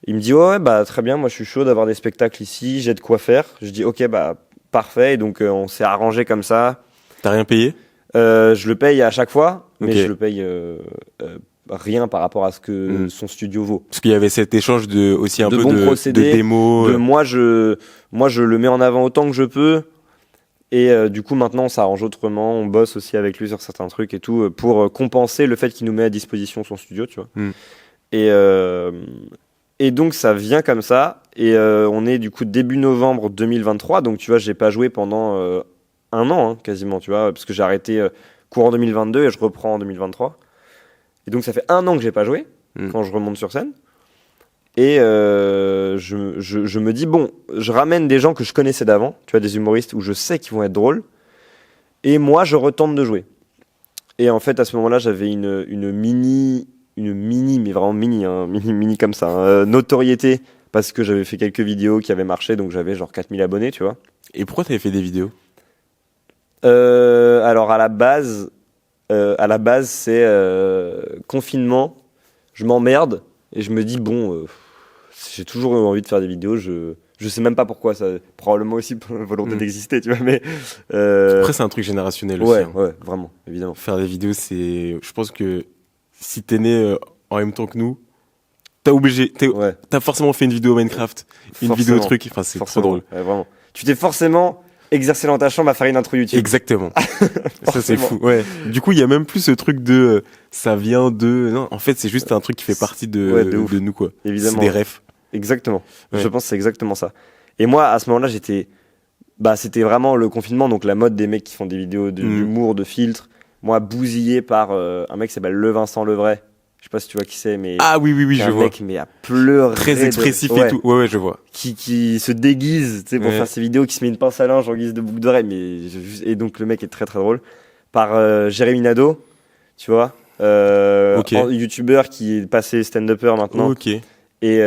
Il me dit, ouais, bah très bien, moi je suis chaud d'avoir des spectacles ici, j'ai de quoi faire. Je dis, ok, bah parfait, et donc on s'est arrangé comme ça. T'as rien payé? Je le paye à chaque fois, mais je le paye rien par rapport à ce que son studio vaut. Parce qu'il y avait cet échange aussi un peu bons procédés, de démos. Moi, je le mets en avant autant que je peux. Et du coup, maintenant, on s'arrange autrement. On bosse aussi avec lui sur certains trucs et tout pour compenser le fait qu'il nous met à disposition son studio, tu vois. Et donc, ça vient comme ça. Et on est du coup début novembre 2023. Donc, tu vois, j'ai pas joué pendant 1 an, quasiment, tu vois, parce que j'ai arrêté courant 2022 et je reprends en 2023. Et donc, ça fait 1 an que j'ai pas joué quand je remonte sur scène. Et je me dis, bon, je ramène des gens que je connaissais d'avant, tu vois, des humoristes où je sais qu'ils vont être drôles. Et moi, je retente de jouer. Et en fait, à ce moment-là, j'avais une mini, mais vraiment mini, hein, mini comme ça, hein, notoriété, parce que j'avais fait quelques vidéos qui avaient marché, donc j'avais genre 4000 abonnés, tu vois. Et pourquoi t'avais fait des vidéos? Alors, à la base, c'est confinement, je m'emmerde, et je me dis, bon, j'ai toujours eu envie de faire des vidéos, je sais même pas pourquoi, ça probablement aussi pour la volonté d'exister, tu vois, mais... Après, c'est un truc générationnel aussi. Ouais, Hein. ouais, vraiment, évidemment. Faire des vidéos, c'est... Je pense que si t'es né en même temps que nous, t'as forcément fait une vidéo Minecraft, une vidéo truc, enfin c'est trop drôle. Ouais, vraiment. Tu t'es forcément exercé dans ta chambre à faire une intro YouTube. Exactement. Ça c'est fou. Ouais. Du coup, il y a même plus ce truc de ça vient de non, en fait, c'est juste un truc qui fait partie de nous quoi. Évidemment. C'est des refs. Exactement. Ouais. Je pense que c'est exactement ça. Et moi à ce moment-là, c'était vraiment le confinement, donc la mode des mecs qui font des vidéos d'humour, de filtres. Moi bousillé par un mec qui s'appelle Vincent Levray. Je sais pas si tu vois qui c'est, mais ah oui, je vois. Un mec mais à pleurer. Très expressif et tout. Ouais, je vois. Qui se déguise, tu sais, pour faire ses vidéos, qui se met une pince à linge en guise de boucle d'oreille, et donc le mec est très très drôle. Par Jérémy Nadeau, tu vois, youtubeur qui est passé stand-upper maintenant. Ok. Et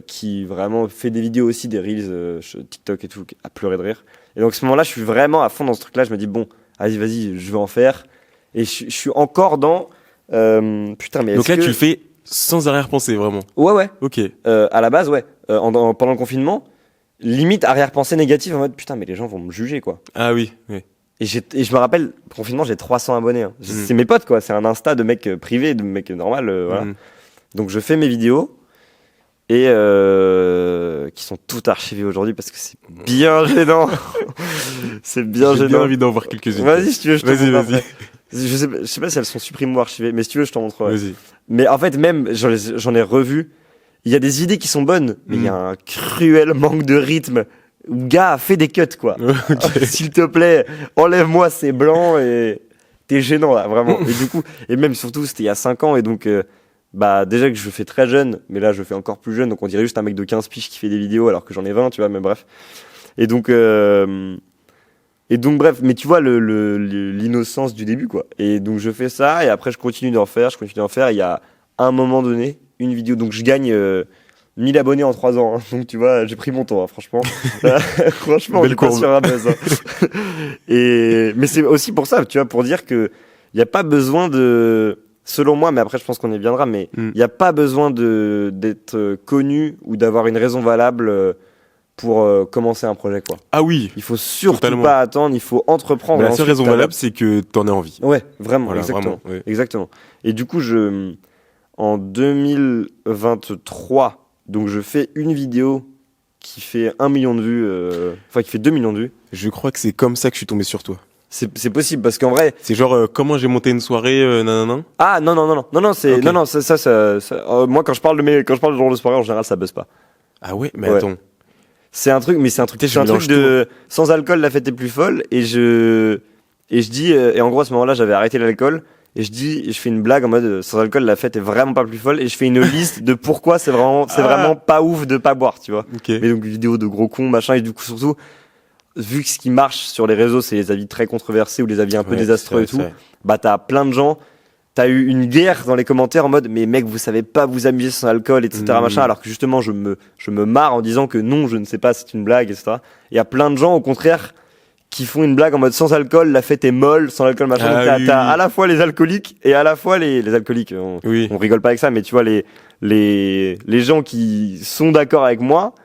qui vraiment fait des vidéos aussi, des reels, TikTok et tout, à pleurer de rire. Et donc à ce moment-là, je suis vraiment à fond dans ce truc-là. Je me dis bon, vas-y, je vais en faire. Et je suis encore dans putain, mais donc là, tu le fais sans arrière-pensée, vraiment. Ouais. Ok. À la base, ouais. Pendant le confinement, limite arrière-pensée négative en mode putain, mais les gens vont me juger quoi. Ah oui. Et je me rappelle, confinement, j'ai 300 abonnés. Hein. C'est mes potes quoi. C'est un Insta de mecs privés, de mecs normal, voilà. Donc je fais mes vidéos. Et qui sont toutes archivées aujourd'hui parce que c'est bien gênant. C'est bien gênant. J'ai bien envie d'en voir quelques-unes. Vas-y, si tu veux, je te montre. Vas-y. Je sais pas si elles sont supprimées ou archivées, mais si tu veux, je t'en montre. Vas-y. Mais en fait, même, j'en ai revu. Il y a des idées qui sont bonnes, mais il y a un cruel manque de rythme. Gars, fais des cuts, quoi. Okay. S'il te plaît, enlève-moi ces blancs et t'es gênant, là, vraiment. Et du coup, et même surtout, c'était il y a 5 ans, et donc, déjà que je fais très jeune, mais là je fais encore plus jeune, donc on dirait juste un mec de 15 piges qui fait des vidéos alors que j'en ai 20, tu vois, mais bref. Et donc bref, mais tu vois l'innocence du début, quoi. Et donc je fais ça, et après je continue d'en faire, et il y a un moment donné, une vidéo, donc je gagne 1000 abonnés en 3 ans, hein. Donc tu vois, j'ai pris mon temps, hein, franchement. Franchement, on est pas sur un buzz. Hein. Mais c'est aussi pour ça, tu vois, pour dire que il n'y a pas besoin de... Selon moi, mais après je pense qu'on y viendra, mais il n'y a pas besoin d'être connu ou d'avoir une raison valable pour commencer un projet, quoi. Ah oui. Il faut surtout pas attendre, il faut entreprendre. Mais la seule raison valable, c'est que t'en aies envie. Ouais, vraiment, voilà, exactement. Vraiment, ouais. Exactement. Et du coup, en 2023, donc je fais une vidéo qui fait 1 million de vues, qui fait 2 millions de vues. Je crois que c'est comme ça que je suis tombé sur toi. C'est possible parce qu'en vrai, c'est genre comment j'ai monté une soirée nanana. Ah non, c'est okay. non ça moi quand je parle de genre de soirée en général ça buzz pas. Ah ouais, mais attends. C'est un truc de sans alcool la fête est plus folle et je dis et en gros à ce moment-là, j'avais arrêté l'alcool et je fais une blague en mode sans alcool la fête est vraiment pas plus folle et je fais une liste de pourquoi c'est vraiment pas ouf de pas boire, tu vois. Okay. Mais donc vidéo de gros cons machin et du coup surtout vu que ce qui marche sur les réseaux, c'est les avis très controversés ou les avis un peu désastreux et tout, t'as plein de gens, t'as eu une guerre dans les commentaires en mode, mais mec, vous savez pas vous amuser sans alcool, etc., machin, alors que justement, je me marre en disant que non, je ne sais pas, c'est une blague, etc. Il y a plein de gens, au contraire, qui font une blague en mode sans alcool, la fête est molle, sans alcool, machin. Donc t'as à la fois les alcooliques et à la fois les alcooliques. On rigole pas avec ça, mais tu vois, les gens qui sont d'accord avec moi,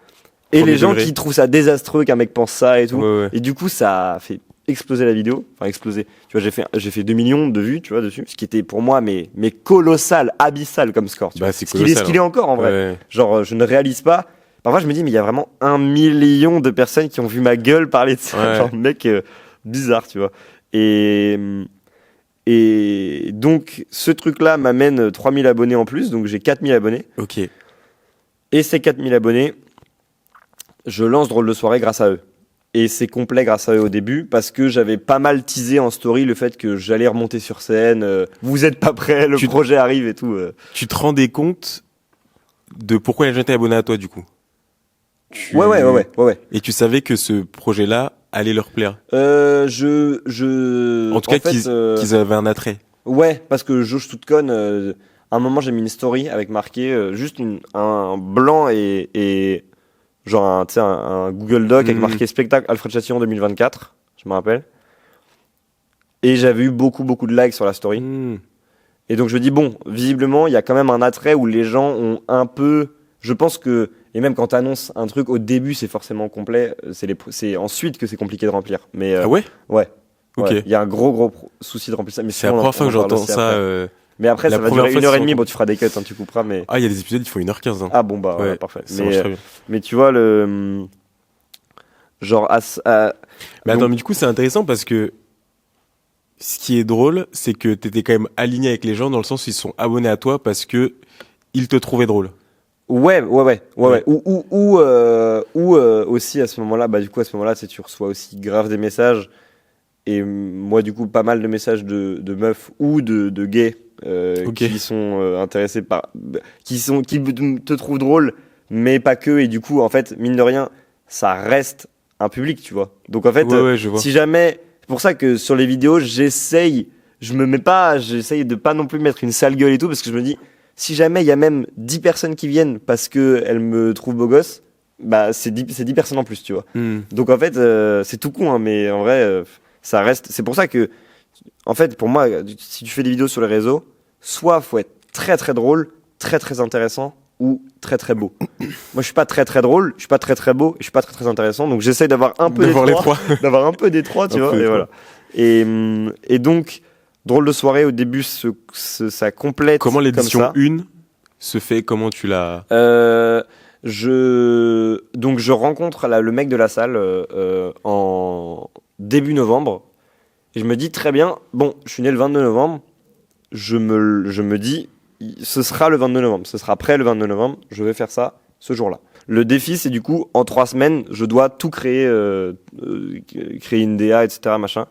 et les gens qui trouvent ça désastreux qu'un mec pense ça et tout. Ouais. Et du coup, ça a fait exploser la vidéo. Enfin, exploser. Tu vois, j'ai fait 2 millions de vues, tu vois, dessus. Ce qui était pour moi, mais colossal, abyssal comme score. Tu vois. C'est ce qu'il est encore, en vrai. Ouais. Genre, je ne réalise pas. Parfois, je me dis, mais il y a vraiment 1 million de personnes qui ont vu ma gueule parler de ça. Ouais. Genre, mec, bizarre, tu vois. Et donc, ce truc-là m'amène 3000 abonnés en plus. Donc, j'ai 4000 abonnés. Ok. Et ces 4000 abonnés, je lance Drôle de soirée grâce à eux. Et c'est complet grâce à eux au début, parce que j'avais pas mal teasé en story le fait que j'allais remonter sur scène, vous êtes pas prêts, le projet arrive et tout. Tu te rendais compte de pourquoi les gens étaient abonnés à toi, du coup. Ouais. Et tu savais que ce projet-là allait leur plaire. En tout cas, qu'ils avaient un attrait. Ouais, parce que Josh Tootcon, à un moment, j'ai mis une story avec marqué juste un blanc et genre un Google Doc avec marqué spectacle Alfred Châtillon 2024, je me rappelle. Et j'avais eu beaucoup de likes sur la story. Et donc je me dis bon, visiblement, il y a quand même un attrait où les gens ont un peu, je pense que, et même quand t'annonces un truc au début, c'est forcément complet, c'est ensuite que c'est compliqué de remplir. Mais Ah ouais? Ouais. Ok. Il y a un gros souci de remplissage. C'est la première fois que j'entends ça. Mais après, la ça va première durer fois, 1h30, c'est bon, tu feras des cuts, hein, tu couperas, mais. Ah, il y a des épisodes, il faut 1h15. Hein. Ah bon, bah, Ouais, parfait. ça marche très bien. Mais tu vois, genre, Mais attends, donc- mais du coup, c'est intéressant parce que ce qui est drôle, c'est que t'étais quand même aligné avec les gens dans le sens où ils sont abonnés à toi parce que ils te trouvaient drôle. Ouais. Ouais. Ou aussi à ce moment-là, bah, du coup, à ce moment-là, tu reçois aussi grave des messages. Et moi, du coup, pas mal de messages de meufs ou de gays Ok. qui sont intéressés qui te trouvent drôle, mais pas que. Et du coup, en fait, mine de rien, ça reste un public, tu vois. Donc, en fait, Ouais, je vois. si jamais, c'est pour ça que sur les vidéos, j'essaye de pas non plus mettre une sale gueule et tout, parce que je me dis, si jamais il y a même 10 personnes qui viennent parce que elles me trouvent beau gosse, bah, c'est 10 personnes en plus, tu vois. Donc, en fait, c'est tout con, hein, mais en vrai, ça reste. C'est pour ça que, en fait, pour moi, si tu fais des vidéos sur les réseaux, soit faut être très drôle, très intéressant, ou très beau. Moi, je suis pas très drôle, je suis pas très beau, et je suis pas très intéressant, donc j'essaye d'avoir un peu D'avoir des les trois, d'avoir un peu des trois, tu Un vois. peu des Et trois. voilà. Et donc, drôle de soirée au début, ça complète. Comment l'édition comme ça. 1 se fait? Comment tu l'as? Donc je rencontre le mec de la salle en début novembre et je me dis très bien, bon, je suis né le 22 novembre, je me dis ce sera le 22 novembre, ce sera prêt le 22 novembre, je vais faire ça ce jour-là. Le défi, c'est du coup en 3 semaines, je dois tout créer, créer une DA, etc. machin.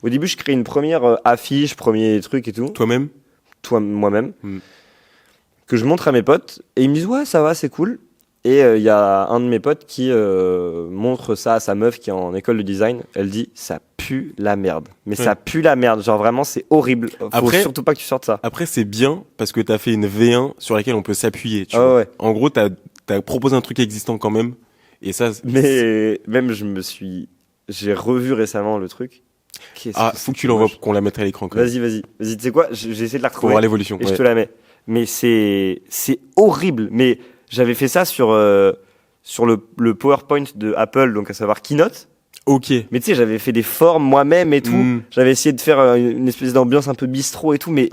Au début, je crée une première affiche, premier truc et tout, Toi-même? moi-même, que je montre à mes potes et ils me disent ouais, ça va, c'est cool. Et il y a un de mes potes qui montre ça à sa meuf qui est en école de design. Elle dit ça pue la merde. Mais ça pue la merde. Genre vraiment, c'est horrible. Faut Après- surtout pas que tu sortes ça. Après, c'est bien parce que t'as fait une V1 sur laquelle on peut s'appuyer. Tu Ah vois. ouais. En gros, t'as proposé un truc existant quand même. Et ça, Mais même j'ai revu récemment le truc. Qu'est-ce ah, que faut que c'est tu l'envoies moche. pour qu'on la mette à l'écran quand même. Vas-y. Tu sais quoi? J'ai essayé de la Faut retrouver voir l'évolution. et je ouais. te la mets. Mais c'est horrible. Mais j'avais fait ça sur le PowerPoint de Apple, donc à savoir Keynote. Ok. Mais tu sais, j'avais fait des formes moi-même et tout. Mm. J'avais essayé de faire une espèce d'ambiance un peu bistrot et tout, mais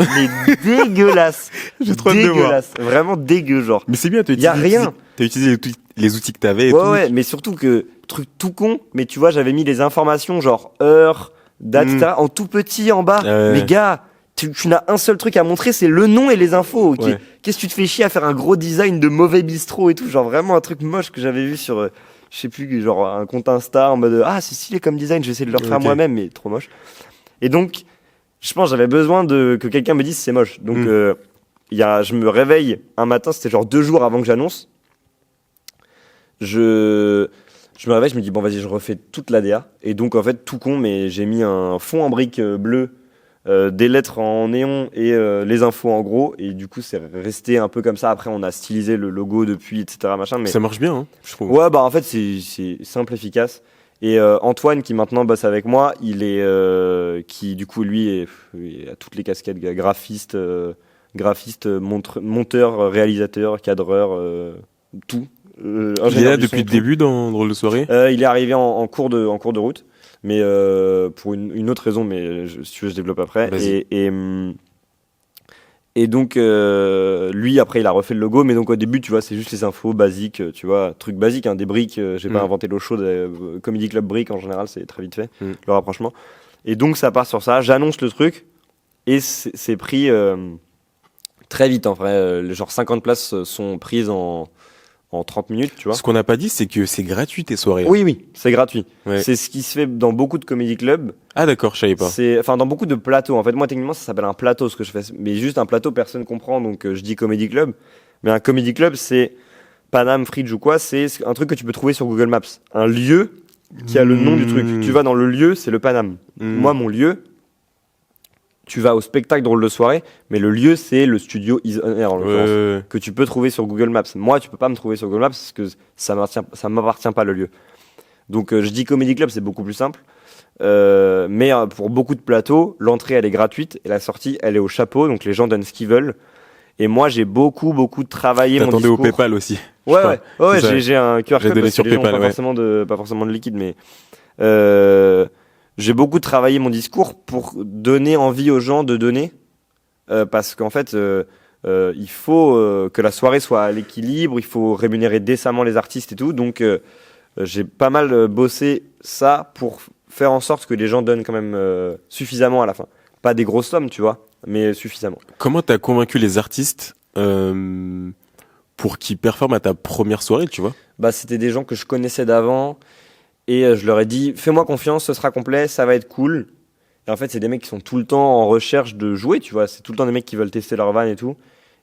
dégueulasse. J'ai trop hâte de voir. Dégueulasse. Vraiment dégueu, genre. Mais c'est bien, Y a rien. T'as utilisé les outils que t'avais et Ouais, tout. ouais, mais surtout que, truc tout con, mais tu vois, j'avais mis les informations, genre heure, date, Mm. etc., en tout petit en bas. Ouais. Mais gars, tu n'as un seul truc à montrer, c'est le nom et les infos. Ok. Ouais. Qu'est-ce que tu te fais chier à faire un gros design de mauvais bistrot et tout? Genre vraiment un truc moche que j'avais vu sur, je sais plus, genre un compte Insta en mode ah, c'est stylé comme design, je vais essayer de le refaire Ok. moi-même, mais trop moche. Et donc, je pense que j'avais besoin que quelqu'un me dise c'est moche. Donc, Mm. je me réveille un matin, c'était genre 2 jours avant que j'annonce. Je me réveille, je me dis, bon, vas-y, je refais toute la DA. Et donc, en fait, tout con, mais j'ai mis un fond en brique bleu, des lettres en néon et les infos en gros. Et du coup, c'est resté un peu comme ça. Après, on a stylisé le logo depuis, etc. Machin, mais... Ça marche bien, hein, je trouve. Ouais, bah, en fait, c'est simple, efficace. Et Antoine, qui maintenant bosse avec moi, qui du coup, lui, a toutes les casquettes, graphiste, monteur, réalisateur, cadreur, tout. Il est Ingénieur là du depuis son, le tout. début dans Drôle de soirée. Il est arrivé en cours de route, mais pour une autre raison, mais si tu veux, je développe après. Vas-y. Et donc, lui, après, il a refait le logo, mais donc au début, tu vois, c'est juste les infos basiques, tu vois, truc basique, hein, des briques. J'ai pas inventé l'eau chaude. Comedy Club briques, en général, c'est très vite fait, le rapprochement. Et donc, ça part sur ça. J'annonce le truc, et c'est pris très vite, en vrai. Genre 50 places sont prises en 30 minutes, tu vois. Ce qu'on n'a pas dit, c'est que c'est gratuit tes soirées. hein. Oui, c'est gratuit. Ouais. C'est ce qui se fait dans beaucoup de comedy clubs. Ah d'accord, je savais pas. Enfin, dans beaucoup de plateaux. En fait, moi, techniquement, ça s'appelle un plateau, ce que je fais. Mais juste un plateau, personne comprend, donc je dis comedy club. Mais un comedy club, c'est Paname, Fridge ou quoi, c'est un truc que tu peux trouver sur Google Maps. Un lieu qui a le nom du truc. Tu vas dans le lieu, c'est le Paname. Moi, mon lieu, tu vas au spectacle de rôle de soirée, mais le lieu, c'est le studio Is On Air, en l'occurrence, que tu peux trouver sur Google Maps. Moi, tu peux pas me trouver sur Google Maps parce que ça m'appartient pas, le lieu. Donc, je dis comedy club, c'est beaucoup plus simple. Mais pour beaucoup de plateaux, l'entrée, elle est gratuite et la sortie, elle est au chapeau. Donc, les gens donnent ce qu'ils veulent. Et moi, j'ai beaucoup travaillé mon discours. T'attendais au PayPal aussi. Ouais, j'ai un QR code parce que les gens n'ont pas forcément de liquide, mais j'ai beaucoup travaillé mon discours pour donner envie aux gens de donner, parce qu'en fait, il faut que la soirée soit à l'équilibre, il faut rémunérer décemment les artistes et tout, donc j'ai pas mal bossé ça pour faire en sorte que les gens donnent quand même suffisamment à la fin. Pas des grosses sommes, tu vois, mais suffisamment. Comment t'as convaincu les artistes pour qu'ils performent à ta première soirée, tu vois? Bah, c'était des gens que je connaissais d'avant et je leur ai dit fais-moi confiance, ce sera complet, ça va être cool. Et en fait, c'est des mecs qui sont tout le temps en recherche de jouer, tu vois. C'est tout le temps des mecs qui veulent tester leur van et tout.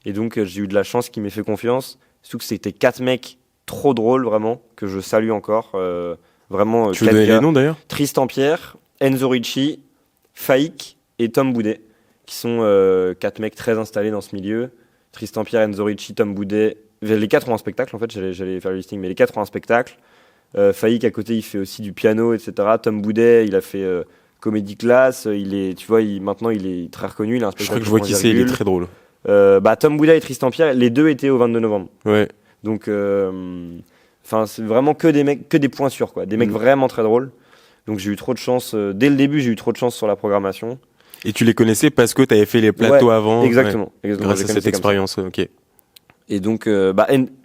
Et donc, j'ai eu de la chance qu'ils m'aient fait confiance. Surtout que c'était 4 mecs trop drôles, vraiment, que je salue encore. Vraiment. Tu veux donner les noms d'ailleurs? Tristan Pierre, Enzo Ricci, Faïk et Tom Boudet, qui sont 4 mecs très installés dans ce milieu. Tristan Pierre, Enzo Ricci, Tom Boudet. Les 4 ont un spectacle, en fait, j'allais faire le listing, mais les 4 ont un spectacle. Faïk, à côté, il fait aussi du piano, etc. Tom Boudet, il a fait Comédie Classe. Maintenant, il est très reconnu. Il a un spectacle. Je crois que je vois qui c'est, il est très drôle. Tom Boudet et Tristan Pierre, les deux étaient au 22 novembre. Ouais. Donc, c'est vraiment que des points sûrs, quoi. Des mecs vraiment très drôles. Donc, j'ai eu trop de chance. Dès le début, j'ai eu trop de chance sur la programmation. Et tu les connaissais parce que tu avais fait les plateaux avant? Exactement. Grâce à cette expérience, ok. Et donc,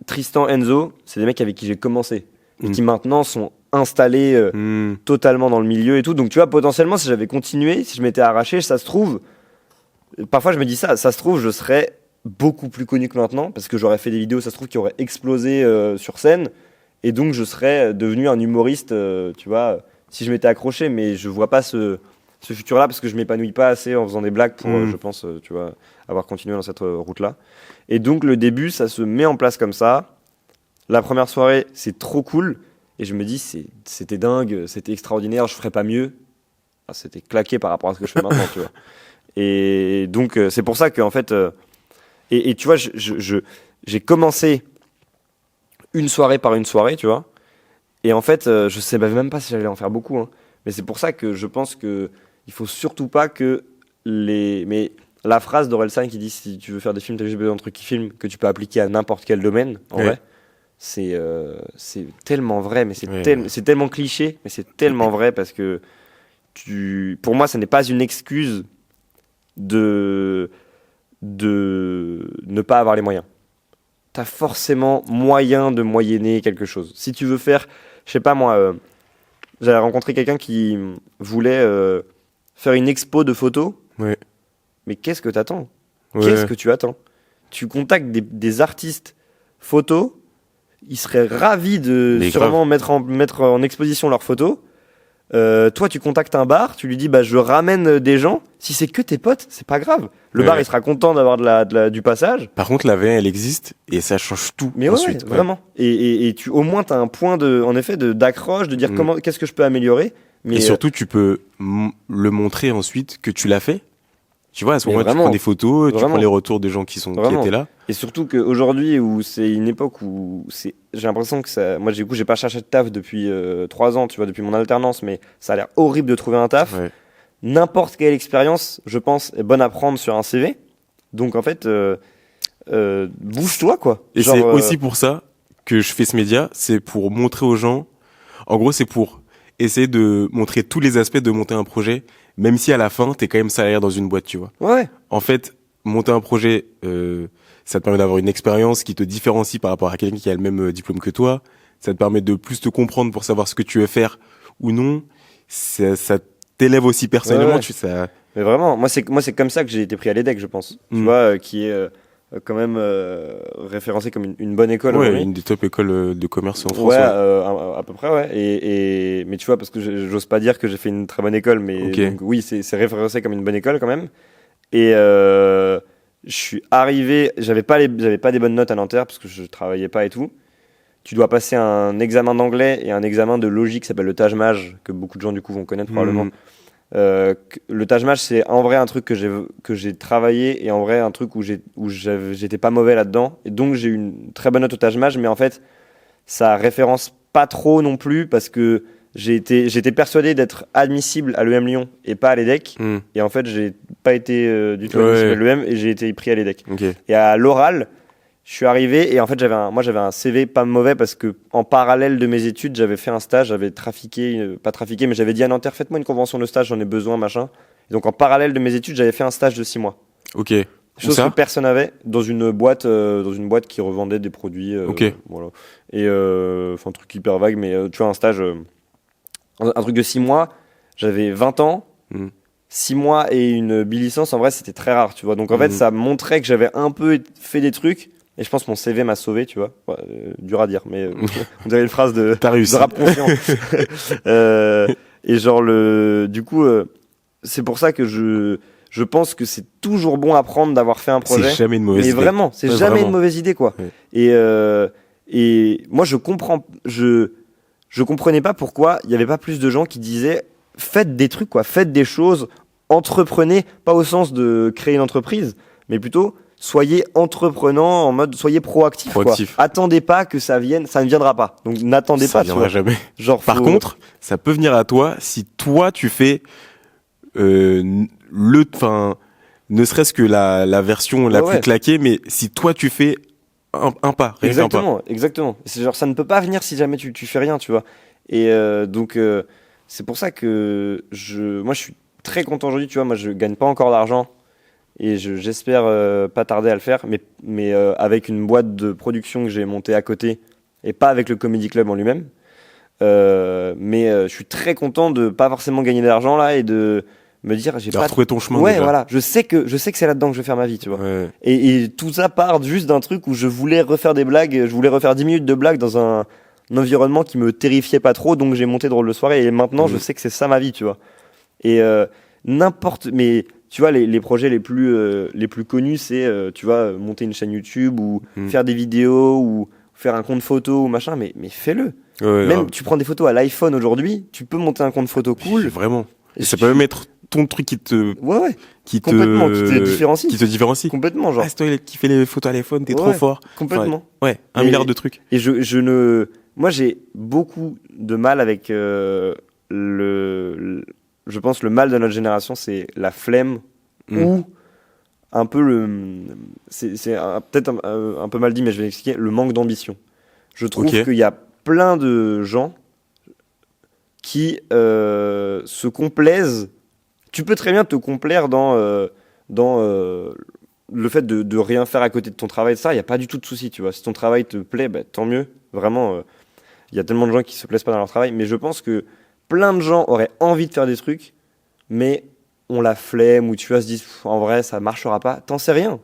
Tristan, Enzo, c'est des mecs avec qui j'ai commencé. Et qui maintenant sont installés totalement dans le milieu et tout. Donc, tu vois, potentiellement, si j'avais continué, si je m'étais arraché, ça se trouve, parfois je me dis ça se trouve, je serais beaucoup plus connu que maintenant parce que j'aurais fait des vidéos, ça se trouve, qui auraient explosé sur scène. Et donc, je serais devenu un humoriste, tu vois, si je m'étais accroché. Mais je vois pas ce futur-là parce que je m'épanouis pas assez en faisant des blagues pour, je pense, tu vois, avoir continué dans cette route-là. Et donc, le début, ça se met en place comme ça. La première soirée, c'est trop cool. Et je me dis, c'était dingue, c'était extraordinaire, je ferais pas mieux. C'était claqué par rapport à ce que je fais maintenant, tu vois. Et donc, c'est pour ça qu'en fait... Et tu vois, j'ai commencé une soirée par une soirée, tu vois. Et en fait, je sais même pas si j'allais en faire beaucoup. Hein. Mais c'est pour ça que je pense qu'il faut surtout pas que Mais la phrase d'Orelsan qui dit, si tu veux faire des films, t'as juste besoin d'un truc qui filme, que tu peux appliquer à n'importe quel domaine, en vrai. C'est tellement vrai, mais c'est tellement cliché, mais c'est tellement vrai parce que pour moi, ça n'est pas une excuse de ne pas avoir les moyens. T'as forcément moyen de moyenner quelque chose. Si tu veux faire, je sais pas moi, j'avais rencontré quelqu'un qui voulait faire une expo de photos. Ouais. Mais qu'est-ce que t'attends ? Qu'est-ce que tu attends ? Tu contactes des artistes photos. Ils seraient ravis de sûrement mettre en exposition leurs photos. Toi, tu contactes un bar, tu lui dis je ramène des gens. Si c'est que tes potes, c'est pas grave. Le bar, il sera content d'avoir du passage. Par contre, la V1, elle existe et ça change tout. Mais ensuite, vraiment. Et au moins, tu as un point d'accroche, de dire qu'est-ce que je peux améliorer. Mais et surtout, tu peux le montrer ensuite que tu l'as fait. Tu vois, à ce moment-là, tu prends des photos, tu prends les retours des gens qui étaient là. Et surtout qu'aujourd'hui, où c'est une époque où j'ai l'impression que ça. Moi, du coup, j'ai pas cherché de taf depuis 3 ans, tu vois, depuis mon alternance, mais ça a l'air horrible de trouver un taf. Ouais. N'importe quelle expérience, je pense, est bonne à prendre sur un CV. Donc, en fait, bouge-toi, quoi. Et c'est aussi pour ça que je fais ce média, c'est pour montrer aux gens. En gros, c'est pour essayer de montrer tous les aspects de monter un projet. Même si à la fin, t'es quand même salarié dans une boîte, tu vois. Ouais. En fait, monter un projet, ça te permet d'avoir une expérience qui te différencie par rapport à quelqu'un qui a le même diplôme que toi. Ça te permet de plus te comprendre pour savoir ce que tu veux faire ou non. Ça t'élève aussi personnellement. Ouais. Mais vraiment, moi c'est comme ça que j'ai été pris à l'EDEC, je pense. Tu vois, qui est quand même référencé comme une bonne école. Ouais, une des top écoles de commerce en France. Ouais, à peu près, ouais. Mais tu vois, parce que j'ose pas dire que j'ai fait une très bonne école, mais donc, oui, c'est référencé comme une bonne école quand même. Et je suis arrivé, j'avais pas des bonnes notes à Nanterre parce que je travaillais pas et tout. Tu dois passer un examen d'anglais et un examen de logique qui s'appelle le Taj Mahal, que beaucoup de gens du coup vont connaître probablement. Le Taj Mahal, c'est en vrai un truc que j'ai travaillé et en vrai un truc où j'étais pas mauvais là-dedans. Et donc j'ai eu une très bonne note au Taj Mahal, mais en fait, ça référence pas trop non plus parce que j'étais persuadé d'être admissible à l'EM Lyon et pas à l'EDEC. Et en fait, j'ai pas été du tout admissible à l'EM et j'ai été pris à l'EDEC. Okay. Et à l'oral, je suis arrivé et en fait j'avais un CV pas mauvais parce que en parallèle de mes études j'avais fait un stage, j'avais pas trafiqué mais j'avais dit à Nanterre faites-moi une convention de stage, j'en ai besoin machin. Et donc en parallèle de mes études j'avais fait un stage de 6 mois. Ok. Chose que personne n'avait dans une boîte qui revendait des produits. Voilà. Et un truc hyper vague mais tu vois un stage, un truc de 6 mois, j'avais 20 ans. 6 mois et une bi-licence en vrai c'était très rare tu vois. Donc en fait ça montrait que j'avais un peu fait des trucs. Et je pense que mon CV m'a sauvé, tu vois. Ouais, dur à dire, mais vous avez une phrase de rap conscient. Et genre du coup, c'est pour ça que je pense que c'est toujours bon à prendre d'avoir fait un projet. C'est jamais une mauvaise idée. Mais vraiment, c'est jamais une mauvaise idée, quoi. Ouais. Et moi, je comprenais pas pourquoi il y avait pas plus de gens qui disaient faites des trucs, quoi. Faites des choses, entreprenez, pas au sens de créer une entreprise, mais plutôt soyez entreprenant en mode soyez proactif. Quoi. Attendez pas que ça vienne, ça ne viendra pas. Donc n'attendez pas. Ça viendra jamais. Genre, Par contre, ça peut venir à toi si toi tu fais ne serait-ce que la version la plus claquée, mais si toi tu fais un pas, exactement. C'est genre ça ne peut pas venir si jamais tu fais rien, tu vois. Et donc c'est pour ça que moi je suis très content aujourd'hui, tu vois. Moi je gagne pas encore d'argent. Et j'espère pas tarder à le faire, mais avec une boîte de production que j'ai montée à côté, et pas avec le Comedy Club en lui-même. Mais je suis très content de pas forcément gagner d'argent là et de me dire j'ai pas retrouvé ton chemin. Ouais, déjà. voilà. Je sais que c'est là-dedans que je vais faire ma vie, tu vois. Ouais. Et tout ça part juste d'un truc où je voulais refaire des blagues, je voulais refaire 10 minutes de blagues dans un environnement qui me terrifiait pas trop, donc j'ai monté Drôle de soirée et maintenant je sais que c'est ça ma vie, tu vois. Et mais tu vois, les projets les plus connus, c'est, tu vois, monter une chaîne YouTube ou faire des vidéos ou faire un compte photo ou machin, mais fais-le. Ouais, même, tu prends des photos à l'iPhone aujourd'hui, tu peux monter un compte photo cool. Vraiment. Et ça peut même être ton truc qui te... qui te différencie. Qui te différencie. Complètement, genre. Ah, c'est toi qui fait les photos à l'iPhone, t'es trop fort. Complètement. Enfin, un milliard de trucs. Et moi, j'ai beaucoup de mal avec je pense le mal de notre génération, c'est la flemme ou un peu c'est peut-être un peu mal dit, mais je vais expliquer, le manque d'ambition. Je trouve qu'il y a plein de gens qui se complaisent. Tu peux très bien te complaire dans le fait de rien faire à côté de ton travail. Ça, il n'y a pas du tout de souci, tu vois. Si ton travail te plaît, tant mieux. Vraiment, il y a tellement de gens qui se plaisent pas dans leur travail, mais je pense que plein de gens auraient envie de faire des trucs, mais on la flemme, ou tu vois, se disent en vrai ça marchera pas. T'en sais rien.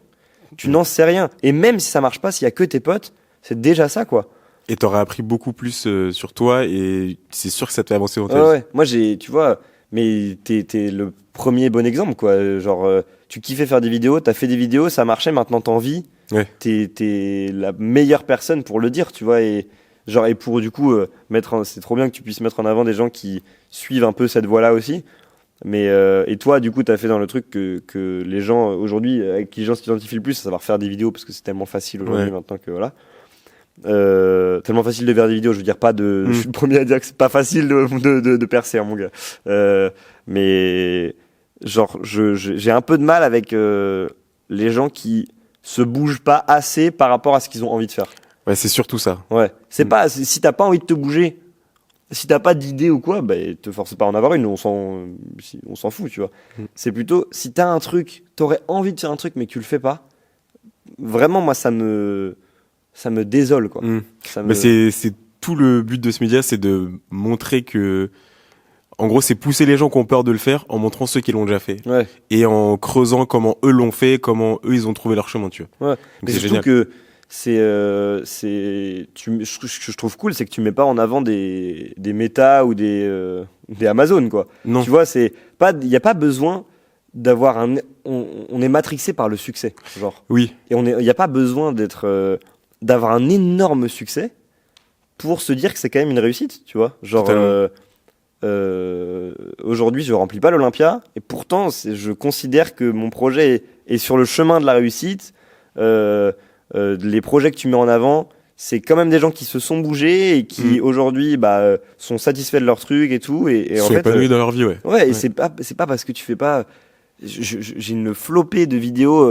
Tu n'en sais rien. Et même si ça marche pas, s'il y a que tes potes, c'est déjà ça, quoi. Et t'aurais appris beaucoup plus sur toi, et c'est sûr que ça te fait avancer dans ta vie. Ouais. Moi, tu vois, mais t'es le premier bon exemple, quoi. Genre, tu kiffais faire des vidéos, t'as fait des vidéos, ça marchait, maintenant t'en vis. Ouais. T'es la meilleure personne pour le dire, tu vois, et pour du coup c'est trop bien que tu puisses mettre en avant des gens qui suivent un peu cette voie-là aussi. Mais et toi, du coup, t'as fait dans le truc que les gens aujourd'hui, avec qui les gens s'identifient le plus, c'est savoir faire des vidéos parce que c'est tellement facile aujourd'hui maintenant que voilà. Tellement facile de faire des vidéos, je veux dire pas de. Je suis le premier à dire que c'est pas facile de percer, hein, mon gars. Mais genre, j'ai un peu de mal avec les gens qui se bougent pas assez par rapport à ce qu'ils ont envie de faire. Ouais, c'est surtout ça. Ouais. Si t'as pas envie de te bouger, si t'as pas d'idée ou quoi, te force pas à en avoir une, on s'en fout, tu vois. C'est plutôt, si t'as un truc, t'aurais envie de faire un truc, mais que tu le fais pas, vraiment, moi, ça me désole, quoi. Mais c'est tout le but de ce média, c'est de montrer que, en gros, c'est pousser les gens qui ont peur de le faire en montrant ceux qui l'ont déjà fait. Ouais. Et en creusant comment eux l'ont fait, comment eux ils ont trouvé leur chemin, tu vois. Ouais. Mais c'est surtout que je trouve cool, c'est que tu mets pas en avant des Meta ou des Amazon, quoi. Non. Tu vois, il y a pas besoin d'avoir on est matrixé par le succès, genre. Oui, Et il n'y a pas besoin d'avoir un énorme succès pour se dire que c'est quand même une réussite, tu vois. Genre, aujourd'hui, je remplis pas l'Olympia, et pourtant, je considère que mon projet est sur le chemin de la réussite. Les projets que tu mets en avant, c'est quand même des gens qui se sont bougés et qui aujourd'hui sont satisfaits de leur truc et tout. Et ils en sont fait, épanouis dans leur vie, ouais. ouais, et Ouais. c'est pas parce que tu fais pas. J'ai une flopée de vidéos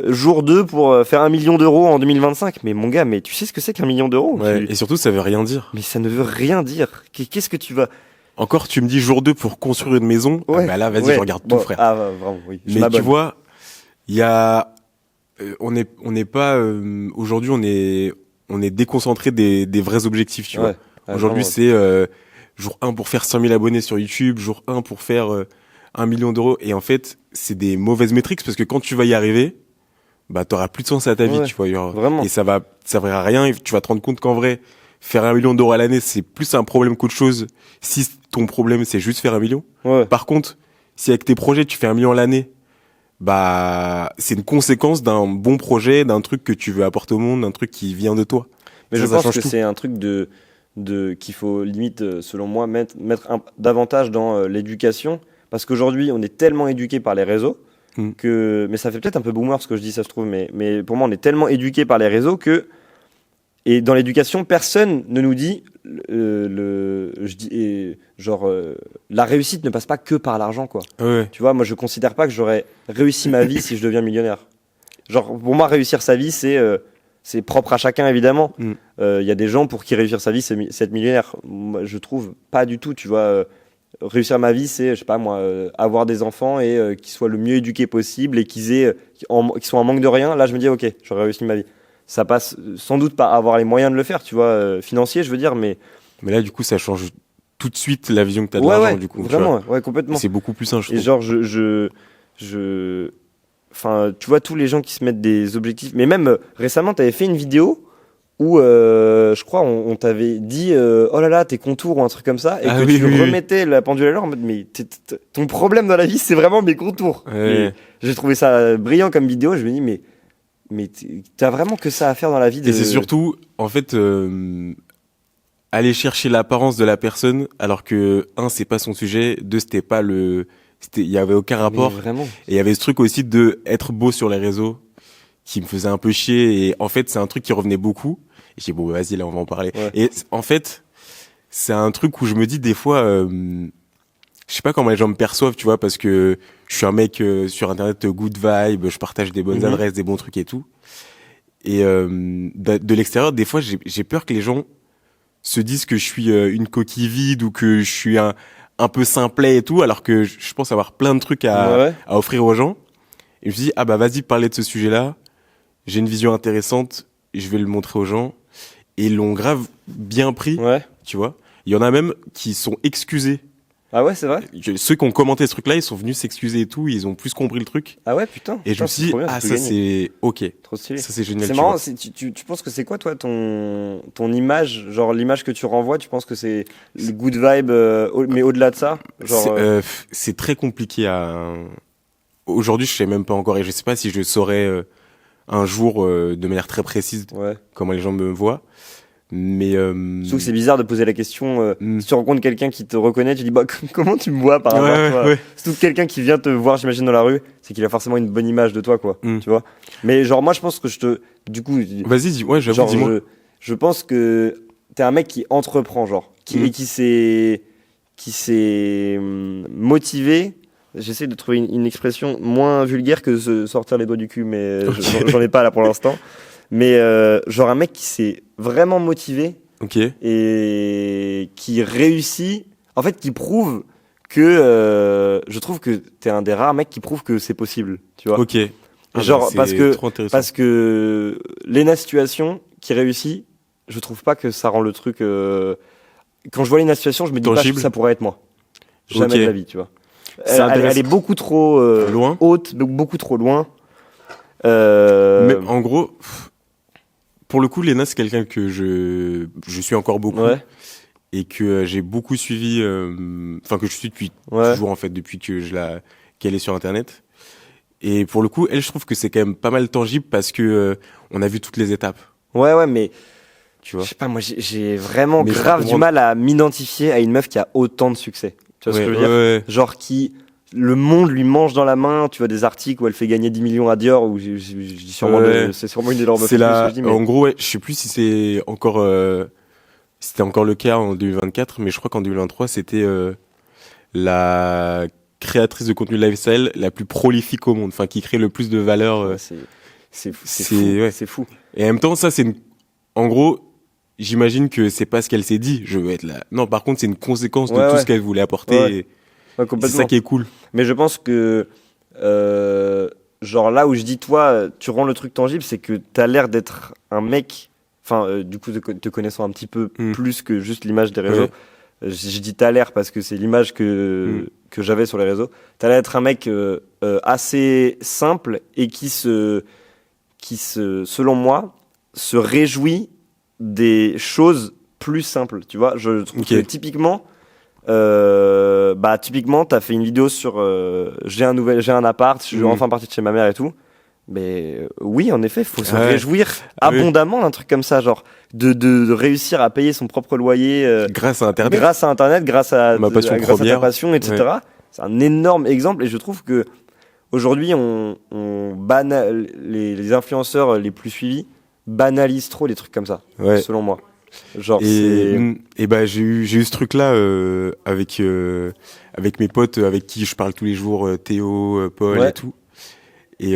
jour 2 pour faire 1 million d'euros en 2025. Mais mon gars, mais tu sais ce que c'est qu'1 million d'euros? Ouais, et surtout, ça veut rien dire. Mais ça ne veut rien dire. Qu'est-ce que tu vas. Encore, tu me dis jour 2 pour construire une maison. Ouais, Ah bah là, vas-y, ouais. je regarde Bon, tout, frère. Ah, vraiment, oui. Je Mais tu m'abonne. vois, il y a, on n'est pas, aujourd'hui, on est déconcentré des vrais objectifs, tu vois. Ouais, Aujourd'hui, vraiment. c'est jour 1 pour faire 100 000 abonnés sur YouTube, jour 1 pour faire 1 million d'euros. Et en fait, c'est des mauvaises métriques parce que quand tu vas y arriver, bah, t'auras plus de sens à ta vie, Ouais, tu vois. vraiment. Et ça va servir à rien. Et tu vas te rendre compte qu'en vrai, faire 1 million d'euros à l'année, c'est plus un problème qu'autre chose. Si ton problème, c'est juste faire 1 million. Ouais. Par contre, si avec tes projets, tu fais 1 million à l'année, bah, c'est une conséquence d'un bon projet, d'un truc que tu veux apporter au monde, d'un truc qui vient de toi. Mais Ça, je ça pense change que tout. c'est un truc qu'il faut limite, selon moi, mettre davantage dans l'éducation. Parce qu'aujourd'hui, on est tellement éduqué par les réseaux que. Mais ça fait peut-être un peu boomer ce que je dis, ça se trouve. Mais pour moi, on est tellement éduqué par les réseaux que. Et dans l'éducation, personne ne nous dit. La réussite ne passe pas que par l'argent, quoi. Ouais. Tu vois, moi, je considère pas que j'aurais réussi ma vie si je deviens millionnaire. Genre, pour moi, réussir sa vie, c'est propre à chacun, évidemment. Il y a des gens pour qui réussir sa vie, c'est être millionnaire. Moi, je trouve pas du tout, tu vois. Réussir ma vie, c'est, je sais pas moi, avoir des enfants et qu'ils soient le mieux éduqués possible et qu'ils soient en manque de rien. Là, je me dis, ok, j'aurais réussi ma vie. Ça passe sans doute par avoir les moyens de le faire, tu vois, financiers, je veux dire, mais. Mais là, du coup, ça change tout de suite la vision que t'as de Ouais, l'argent, ouais, du coup. tu vraiment, vois. ouais, complètement. C'est beaucoup plus simple, je Et trouve. genre, enfin, tu vois, tous les gens qui se mettent des objectifs. Mais même récemment, tu avais fait une vidéo où, je crois, on t'avait dit oh là là, tes contours ou un truc comme ça, et Ah que oui, tu oui, oui. remettais la pendule à l'heure en mode, mais ton problème dans la vie, c'est vraiment mes contours. Ouais. Et j'ai trouvé ça brillant comme vidéo. Je me dis, mais t'as vraiment que ça à faire dans la vie. Et c'est surtout, en fait, aller chercher l'apparence de la personne, alors que, un, c'est pas son sujet, deux, il y avait aucun rapport. Mais vraiment. Et il y avait ce truc aussi de être beau sur les réseaux, qui me faisait un peu chier. Et en fait, c'est un truc qui revenait beaucoup. Et j'ai dit, bon, vas-y, là, on va en parler. Ouais. Et en fait, c'est un truc où je me dis des fois, je sais pas comment les gens me perçoivent, tu vois, parce que je suis un mec sur Internet good vibe, je partage des bonnes adresses, des bons trucs et tout. Et de l'extérieur, des fois, j'ai peur que les gens se disent que je suis une coquille vide ou que je suis un peu simplet et tout, alors que je pense avoir plein de trucs à offrir aux gens. Et je me dis, ah bah vas-y, parler de ce sujet-là. J'ai une vision intéressante, je vais le montrer aux gens. Et ils l'ont grave bien pris, tu vois. Il y en a même qui sont excusés. Ah ouais, c'est vrai. Ceux qui ont commenté ce truc-là, ils sont venus s'excuser et tout, ils ont plus compris le truc. Ah ouais, putain. Et je me suis dit, ah ça c'est ok. Trop stylé. Ça c'est génial. C'est marrant, tu penses que c'est quoi toi ton image, genre l'image que tu renvoies, tu penses que c'est le good vibe, mais au-delà de ça, genre. C'est très compliqué à. Aujourd'hui, je sais même pas encore et je sais pas si je saurais un jour de manière très précise comment les gens me voient. Mais je trouve que c'est bizarre de poser la question si tu rencontres quelqu'un qui te reconnaît, tu dis bah comment tu me vois par rapport à toi. Surtout quelqu'un qui vient te voir, j'imagine, dans la rue, c'est qu'il a forcément une bonne image de toi, quoi. Tu vois. Mais genre moi je pense que du coup vas-y, j'avoue, dis-moi. Je pense que t'es un mec qui entreprend, genre et qui s'est motivé. J'essaie de trouver une expression moins vulgaire que se sortir les doigts du cul, mais j'en ai pas là pour l'instant. Mais genre un mec qui s'est vraiment motivé et qui réussit, en fait qui prouve que je trouve que t'es un des rares mecs qui prouve que c'est possible, tu vois. Genre parce que Lena Situation qui réussit, je trouve pas que ça rend le truc quand je vois Lena Situation, je me dis pas que ça pourrait être moi. Jamais de la vie, tu vois. Elle est beaucoup trop haute, beaucoup trop loin. Mais en gros, pour le coup, Lena, c'est quelqu'un que je suis encore beaucoup et que j'ai beaucoup suivi, enfin que je suis depuis toujours en fait, depuis que qu'elle est sur Internet. Et pour le coup, elle, je trouve que c'est quand même pas mal tangible parce que on a vu toutes les étapes. Ouais, mais Tu vois. je sais pas, moi j'ai vraiment Mais je grave comprends. du mal à m'identifier à une meuf qui a autant de succès. Tu vois ce que je veux dire? Ouais. Genre qui le monde lui mange dans la main. Tu vois des articles où elle fait gagner 10 millions à Dior, ou je dis sûrement Ouais. c'est sûrement une énorme C'est là, je dis, mais en gros, ouais, je sais plus si c'était encore le cas en 2024, mais je crois qu'en 2023, c'était la créatrice de contenu lifestyle la plus prolifique au monde, enfin qui crée le plus de valeur. ouais, c'est c'est- fou, ouais. c'est fou. Et en même temps, ça, en gros, j'imagine que c'est pas ce qu'elle s'est dit. Je veux être là. Non, par contre, c'est une conséquence de Ouais, tout ouais. ce qu'elle voulait apporter. Ouais. Et Ouais, c'est complètement. ça qui est cool. Mais je pense que, genre là où je dis, toi, tu rends le truc tangible, c'est que t'as l'air d'être un mec, enfin, du coup, te connaissant un petit peu plus que juste l'image des réseaux. Ouais. Je dis t'as l'air parce que c'est l'image que j'avais sur les réseaux. T'as l'air d'être un mec assez simple et qui selon moi, se réjouit des choses plus simples. Tu vois, je trouve Ok. que typiquement, t'as fait une vidéo sur j'ai un appart, je suis enfin parti de chez ma mère et tout. Mais oui, en effet, faut se Ouais. réjouir Ah oui. abondamment d'un truc comme ça, genre de réussir à payer son propre loyer Grâce à Internet. grâce à Internet, grâce à Ma passion grâce à ta première. passion, etc. C'est un énorme exemple et je trouve que aujourd'hui, on les influenceurs les plus suivis banalisent trop les trucs comme ça, Ouais. selon moi. Genre, Et bah j'ai eu ce truc là avec mes potes avec qui je parle tous les jours, Théo, Paul Ouais. et tout. Et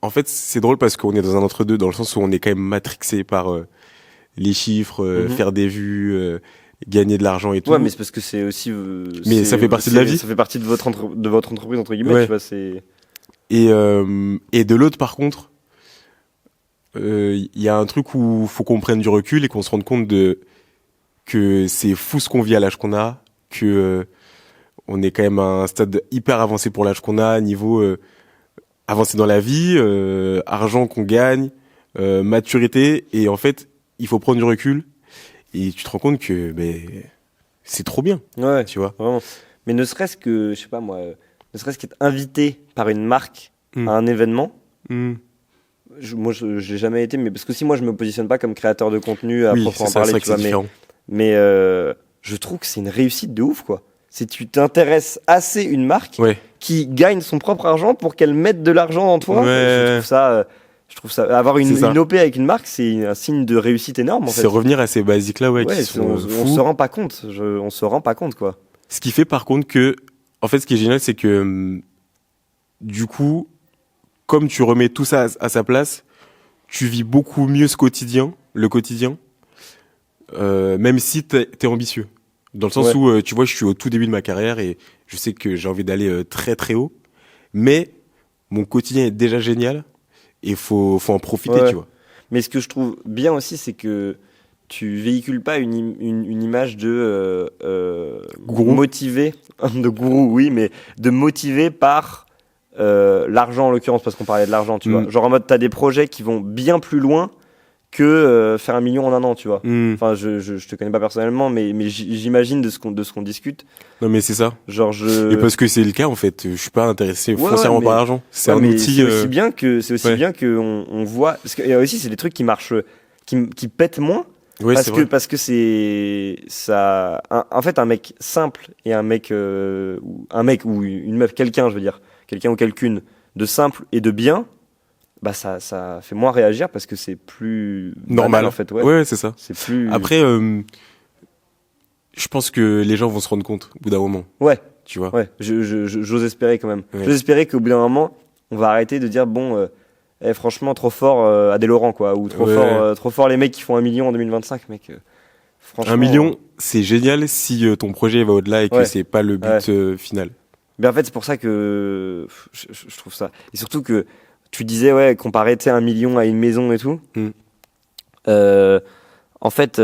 en fait c'est drôle parce qu'on est dans un entre-deux dans le sens où on est quand même matrixé par les chiffres, faire des vues, gagner de l'argent et tout. ouais, mais c'est parce que c'est aussi. Mais ça fait partie de la vie. Ça fait partie de votre entreprise entre guillemets. Ouais. Tu vois, c'est. Et de l'autre par contre, il y a un truc où faut qu'on prenne du recul et qu'on se rende compte que c'est fou ce qu'on vit à l'âge qu'on a, que on est quand même à un stade hyper avancé pour l'âge qu'on a, niveau avancé dans la vie, argent qu'on gagne, maturité, et en fait, il faut prendre du recul et tu te rends compte que c'est trop bien, Ouais, tu vois. vraiment. Mais ne serait-ce que, je sais pas moi, ne serait-ce qu'être invité par une marque à un événement. Moi, je l'ai jamais été, mais parce que si moi, je me positionne pas comme créateur de contenu à Oui, proprement c'est ça, parler, c'est vrai tu que c'est vois, différent. mais je trouve que c'est une réussite de ouf, quoi. Si tu t'intéresses assez une marque Ouais. qui gagne son propre argent pour qu'elle mette de l'argent en toi, Ouais. je trouve ça, avoir C'est ça. une OP avec une marque, c'est un signe de réussite énorme, en fait. C'est revenir à ces basiques là, Ouais, qui sont on fous. se rend pas compte. On se rend pas compte, quoi. Ce qui fait par contre que, en fait, ce qui est génial, c'est que du coup, comme tu remets tout ça à sa place, tu vis beaucoup mieux le quotidien, même si t'es ambitieux. Dans le sens où, tu vois, je suis au tout début de ma carrière et je sais que j'ai envie d'aller très très haut, mais mon quotidien est déjà génial et faut en profiter, Ouais. tu vois. Mais ce que je trouve bien aussi, c'est que tu véhicules pas une image de Gourou. motivé, de gourou, oui, mais de motivé par l'argent en l'occurrence, parce qu'on parlait de l'argent, tu vois. Genre en mode, t'as des projets qui vont bien plus loin que faire 1 million en un an, tu vois. Enfin, je te connais pas personnellement, mais j'imagine de ce qu'on discute. Non, mais c'est ça. Genre Et parce que c'est le cas, en fait. Je suis pas intéressé Ouais, foncièrement mais- par l'argent. C'est Ouais, un mais outil. c'est aussi bien que ouais. bien que on voit, parce que et aussi c'est des trucs qui marchent, qui pètent moins. Ouais, c'est vrai. Parce que c'est ça. En fait, un mec simple et un mec ou une meuf, quelqu'un, je veux dire, quelqu'un ou quelqu'une de simple et de bien, bah ça fait moins réagir parce que c'est plus Normal, banal, en fait. Ouais. Ouais, c'est ça. C'est plus. Après, je pense que les gens vont se rendre compte au bout d'un moment, Ouais, tu vois. ouais. J'ose espérer quand même. Ouais. J'ose espérer qu'au bout d'un moment, on va arrêter de dire bon. Franchement, trop fort Adèle Laurent, quoi, ou trop fort les mecs qui font 1 million en 2025, mec. Franchement, 1 million, c'est génial si ton projet va au-delà et que Ouais. c'est pas le but final. Mais en fait, c'est pour ça que je trouve ça. Et surtout que tu disais, ouais, comparer 1 million à une maison et tout. En fait,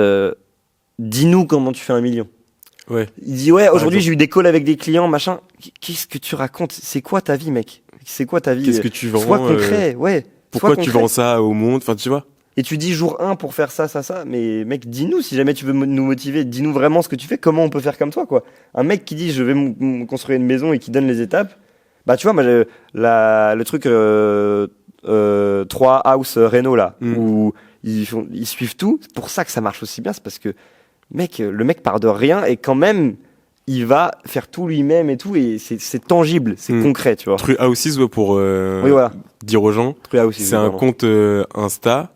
dis-nous comment tu fais 1 million. Ouais. Il dit, ouais, aujourd'hui exemple. j'ai eu des calls avec des clients, machin. Qu'est-ce que tu racontes? C'est quoi ta vie, mec? C'est quoi ta vie? Qu'est-ce que tu vends Sois concret, ouais. Pourquoi Sois tu concret. vends ça au monde? Enfin, tu vois. et tu dis jour 1 pour faire ça, mais mec, dis-nous, si jamais tu veux nous motiver, dis-nous vraiment ce que tu fais, comment on peut faire comme toi, quoi. Un mec qui dit je vais construire une maison et qui donne les étapes, bah tu vois, moi, le truc 3 House Renault, là, où ils suivent tout, c'est pour ça que ça marche aussi bien, c'est parce que, mec, le mec part de rien et quand même, il va faire tout lui-même et tout, et c'est tangible, c'est concret, tu vois. True Houses, pour oui, voilà. dire aux gens, c'est un compte Insta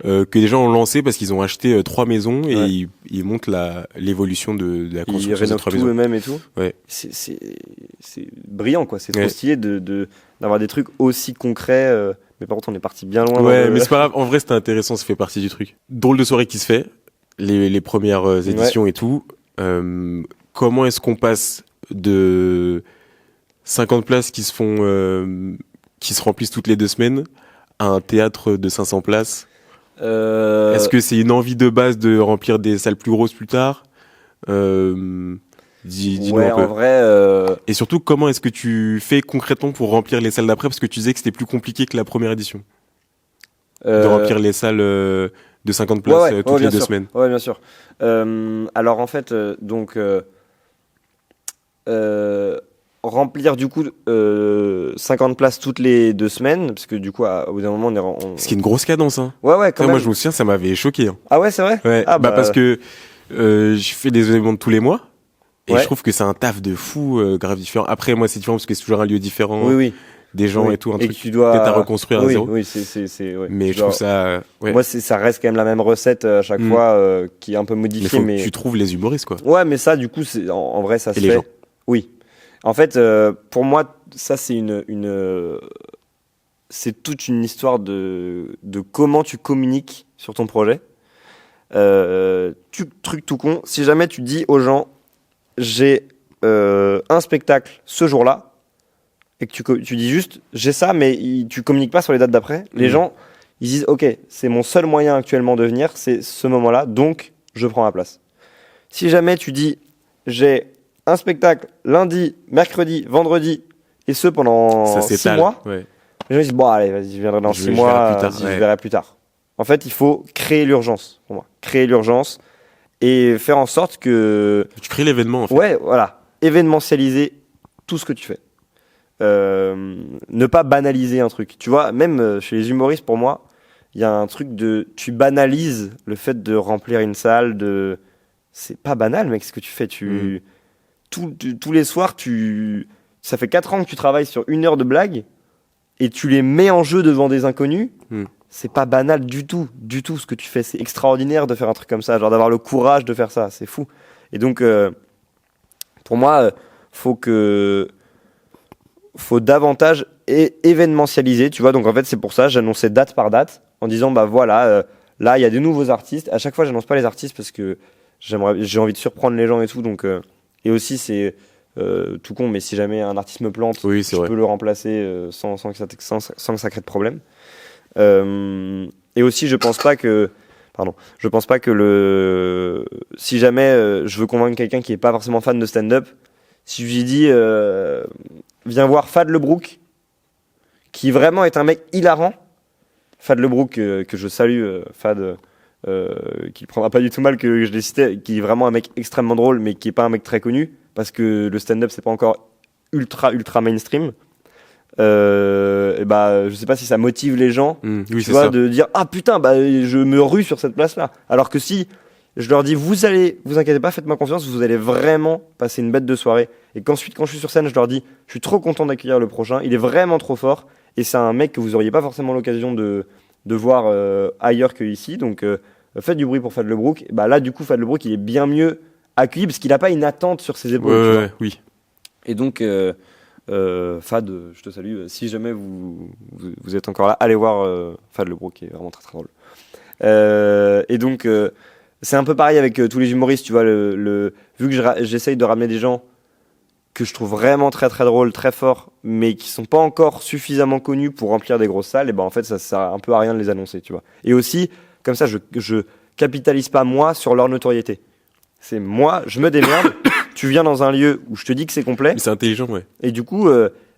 que les gens ont lancé parce qu'ils ont acheté 3 maisons et ils montrent l'évolution de la construction de 3 maisons. Ils rénovent tout eux-mêmes et tout. Ouais. C'est brillant, quoi. C'est trop stylé d'avoir des trucs aussi concrets. Mais par contre, on est parti bien loin. Ouais, mais c'est pas grave. En vrai, c'était intéressant, ça fait partie du truc. Drôle de soirée qui se fait, les premières éditions et tout. Comment est-ce qu'on passe de 50 places qui se remplissent toutes les 2 semaines à un théâtre de 500 places? Est-ce que c'est une envie de base de remplir des salles plus grosses plus tard? Dis-nous un peu. En vrai. Et surtout, comment est-ce que tu fais concrètement pour remplir les salles d'après? Parce que tu disais que c'était plus compliqué que la première édition. De remplir les salles de 50 places toutes les 2 semaines. Ouais, bien sûr. Alors en fait, remplir du coup 50 places toutes les 2 semaines, parce que du coup au bout d'un moment ce qui est une grosse cadence, hein. Ouais, quand même. Moi je me souviens, ça m'avait choqué, hein. Ah ouais, c'est vrai. Ouais. Parce que je fais des événements de tous les mois et je trouve que c'est un taf de fou, grave différent. Après moi c'est différent parce que c'est toujours un lieu différent, des gens et tout, un truc que tu dois peut-être à reconstruire à zéro. Oui, c'est mais je trouve ça moi ça reste quand même la même recette à chaque fois, qui est un peu modifiée, mais tu trouves les humoristes, quoi. Ouais, mais ça du coup c'est en vrai ça se fait. Les gens. Oui. En fait, pour moi, ça c'est c'est toute une histoire de comment tu communiques sur ton projet. Truc tout con, si jamais tu dis aux gens, j'ai un spectacle ce jour-là, et que tu dis juste, j'ai ça, mais tu communiques pas sur les dates d'après, les gens, ils disent, ok, c'est mon seul moyen actuellement de venir, c'est ce moment-là, donc je prends ma place. Si jamais tu dis, j'ai un spectacle lundi, mercredi, vendredi, et ce pendant 6 mois. Ouais. Les gens disent, bon, allez, vas-y, je viendrai dans 6 mois, je verrai plus tard. En fait, il faut créer l'urgence, pour moi. Créer l'urgence et faire en sorte que. Tu crées l'événement, en fait. Ouais, voilà. Événementialiser tout ce que tu fais. Ne pas banaliser un truc. Tu vois, même chez les humoristes, pour moi, il y a un truc de. Tu banalises le fait de remplir une salle, de. C'est pas banal, mec, ce que tu fais. Tous les soirs, ça fait 4 ans que tu travailles sur 1 heure de blagues et tu les mets en jeu devant des inconnus. C'est pas banal du tout ce que tu fais. C'est extraordinaire de faire un truc comme ça, genre d'avoir le courage de faire ça, c'est fou. Et donc, pour moi, faut davantage événementialiser, tu vois. Donc en fait, c'est pour ça j'annonçais date par date en disant bah voilà, là il y a des nouveaux artistes. À chaque fois, j'annonce pas les artistes parce que j'ai envie de surprendre les gens et tout. Donc et aussi c'est tout con, mais si jamais un artiste me plante, je peux le remplacer sans que ça crée de problème. Et aussi, je pense pas que si jamais je veux convaincre quelqu'un qui est pas forcément fan de stand-up, si je lui dis viens voir Fad Lebrook, qui vraiment est un mec hilarant, Fad Lebrook que je salue, Fad, qui prendra pas du tout mal que je l'ai cité, qui est vraiment un mec extrêmement drôle, mais qui est pas un mec très connu, parce que le stand-up c'est pas encore ultra mainstream. Et bah je sais pas si ça motive les gens, tu vois, de dire ah putain bah je me rue sur cette place là, alors que si je leur dis vous inquiétez pas, faites-moi confiance, vous allez vraiment passer une bête de soirée, et qu'ensuite quand je suis sur scène je leur dis je suis trop content d'accueillir le prochain, il est vraiment trop fort et c'est un mec que vous auriez pas forcément l'occasion de voir ailleurs que ici, donc faites du bruit pour Fad Lebrook. Et bah là du coup Fad Lebrook il est bien mieux accueilli parce qu'il a pas une attente sur ses épaules, oui. Et donc Fad, je te salue. Si jamais vous êtes encore là, allez voir Fad Lebrook, qui est vraiment très très drôle. Et donc c'est un peu pareil avec tous les humoristes, tu vois. Vu que j'essaye de ramener des gens que je trouve vraiment très très drôles, très forts, mais qui sont pas encore suffisamment connus pour remplir des grosses salles, et ben en fait ça sert un peu à rien de les annoncer, tu vois. Et aussi comme ça, je capitalise pas moi sur leur notoriété. C'est moi, je me démerde. Tu viens dans un lieu où je te dis que c'est complet. Mais c'est intelligent, ouais. Et du coup,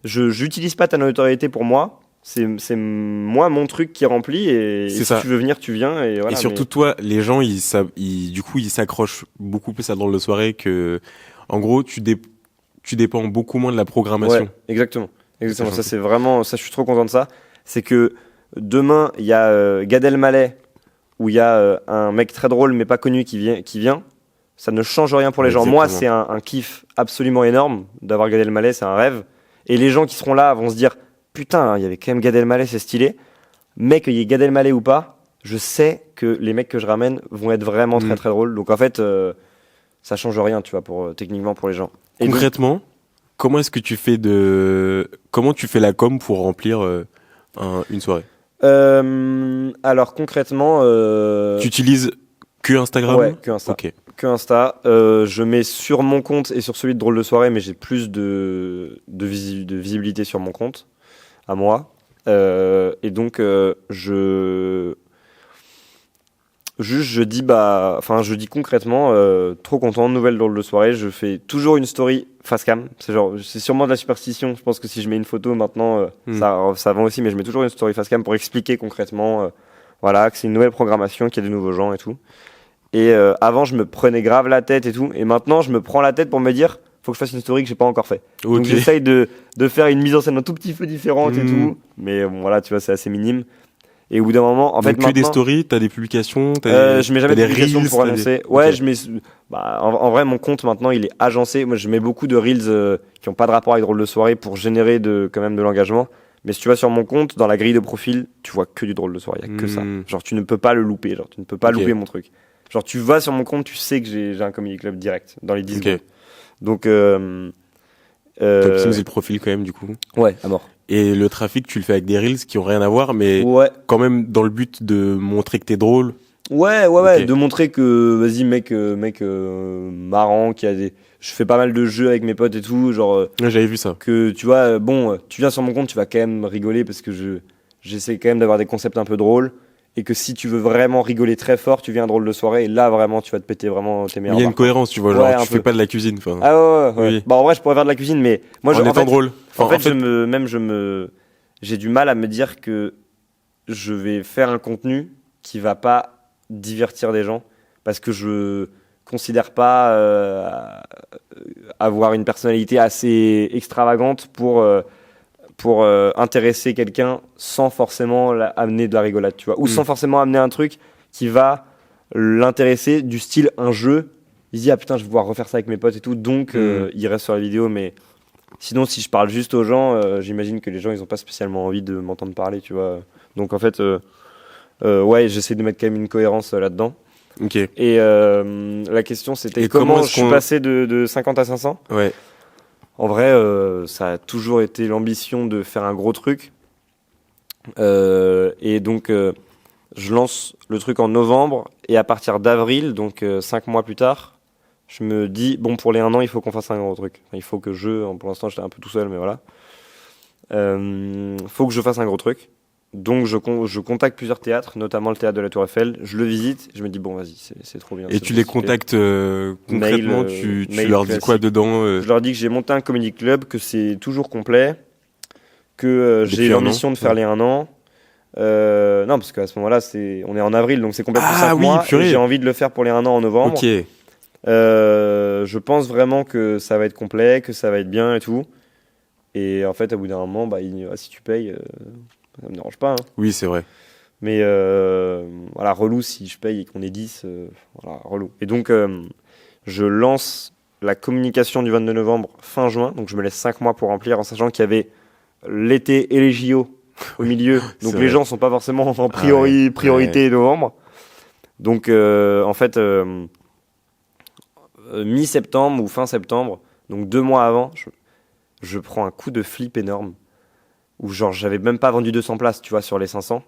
j'utilise pas ta notoriété pour moi. C'est moi mon truc qui remplit et C'est si ça. tu veux venir tu viens et voilà. Et surtout toi, les gens, du coup, ils s'accrochent beaucoup plus à Drôle de soirée que, en gros, tu dépends beaucoup moins de la programmation. Ouais, exactement. Exactement. Ça Ça, change. c'est vraiment, ça, je suis trop content de ça. C'est que demain, il y a Gad Elmaleh où il y a un mec très drôle mais pas connu qui vient. Ça ne change rien pour les gens. Moi, c'est un kiff absolument énorme d'avoir Gad Elmaleh, c'est un rêve. Et les gens qui seront là vont se dire, putain, il y avait quand même Gad Elmaleh, c'est stylé. Mais qu'il y ait Gad Elmaleh ou pas, je sais que les mecs que je ramène vont être vraiment très très drôles. Donc en fait, ça change rien, tu vois, techniquement pour les gens. Et Concrètement, comment est-ce que comment tu fais la com pour remplir une soirée? Alors concrètement, Tu utilises que Instagram? ouais, que Insta. Ok. Que Insta. Je mets sur mon compte et sur celui de Drôle de Soirée, mais j'ai plus de visibilité sur mon compte, à moi. Et donc, je dis concrètement, trop content, nouvelle Drôle de Soirée. Je fais toujours une story face cam. C'est sûrement de la superstition. Je pense que si je mets une photo maintenant, ça va aussi, mais je mets toujours une story face cam pour expliquer concrètement, voilà, que c'est une nouvelle programmation, qu'il y a des nouveaux gens et tout. Et avant, je me prenais grave la tête et tout. Et maintenant, je me prends la tête pour me dire, faut que je fasse une story que j'ai pas encore fait. Ok. Donc j'essaye de faire une mise en scène un tout petit peu différente et tout. Mais bon, voilà, tu vois, c'est assez minime. Et au bout d'un moment, en fait, Donc que maintenant, des stories, t'as des publications, t'as je mets jamais t'as de des publication reels, pour t'as annoncer. des- Ouais, Ok. je mets. En vrai, mon compte maintenant, il est agencé. Moi, je mets beaucoup de reels qui ont pas de rapport avec Drôle de Soirée pour générer quand même de l'engagement. Mais si tu vas sur mon compte, dans la grille de profil, tu vois que du Drôle de Soirée. Il y a que ça. Genre, tu ne peux pas le louper. Genre, tu ne peux pas Ok. louper mon truc. Genre, tu vas sur mon compte, tu sais que j'ai un comedy club direct dans les 10 Ok. secondes. Donc, T'optimises le profil quand même du coup. ouais, à mort. Et le trafic, tu le fais avec des reels qui ont rien à voir, mais Ouais. quand même dans le but de montrer que t'es drôle. Ouais, Ok. de montrer que, vas-y, mec, marrant, je fais pas mal de jeux avec mes potes et tout, genre, Ouais, j'avais vu ça. que, tu vois, tu viens sur mon compte, tu vas quand même rigoler parce que j'essaie quand même d'avoir des concepts un peu drôles, et que si tu veux vraiment rigoler très fort, tu viens à Drôle de Soirée, et là, vraiment, tu vas te péter vraiment tes Mais meilleurs il y a une barres. cohérence, tu vois, Ouais, genre un tu fais peu. pas de la cuisine. Enfin, Ah ouais. Oui. Bah, en vrai, je pourrais faire de la cuisine, mais moi, en étant drôle. en fait, fait, j'ai du mal à me dire que je vais faire un contenu qui va pas divertir des gens parce que je considère pas avoir une personnalité assez extravagante pour intéresser quelqu'un sans forcément amener de la rigolade, tu vois, ou sans forcément amener un truc qui va l'intéresser du style un jeu. Il se dit ah putain je vais pouvoir refaire ça avec mes potes et tout, donc il reste sur la vidéo, mais sinon, si je parle juste aux gens, j'imagine que les gens, ils ont pas spécialement envie de m'entendre parler, tu vois. Donc, en fait, ouais, j'essaie de mettre quand même une cohérence là-dedans. Ok. Et la question, c'était Et comment comment je est-ce suis qu'on- passé de 50 à 500. Ouais. En vrai, ça a toujours été l'ambition de faire un gros truc. Et donc, je lance le truc en novembre. Et à partir d'avril, donc 5 mois plus tard, je me dis, bon, pour les 1 an, il faut qu'on fasse un gros truc. Enfin, il faut que pour l'instant, j'étais un peu tout seul, mais voilà. Faut que je fasse un gros truc. Donc, je contacte plusieurs théâtres, notamment le théâtre de la Tour Eiffel. Je le visite. Je me dis, bon, vas-y, c'est trop bien. Et tu les contactes concrètement, Mail, tu mail leur dis quoi classique. dedans Je leur dis que j'ai monté un comedy club, que c'est toujours complet, que j'ai Depuis un l'ambition an. de faire Ouais. les 1 an. Non, parce qu'à ce moment-là, on est en avril, donc c'est complet pour Ah 5 oui, mois. purée. Et j'ai envie de le faire pour les 1 an en novembre. Ok. Je pense vraiment que ça va être complet, que ça va être bien et tout. Et en fait, au bout d'un moment, si tu payes, ça me dérange pas. Hein. Oui, c'est vrai. Mais voilà, relou si je paye et qu'on est 10, voilà, relou. Et donc, je lance la communication du 22 novembre fin juin, donc je me laisse 5 mois pour remplir en sachant qu'il y avait l'été et les JO au milieu. Donc C'est les vrai. gens sont pas forcément en ouais. priorité novembre. Donc en fait, mi-septembre ou fin septembre, donc 2 mois avant, je prends un coup de flip énorme où genre j'avais même pas vendu 200 places, tu vois, sur les 500.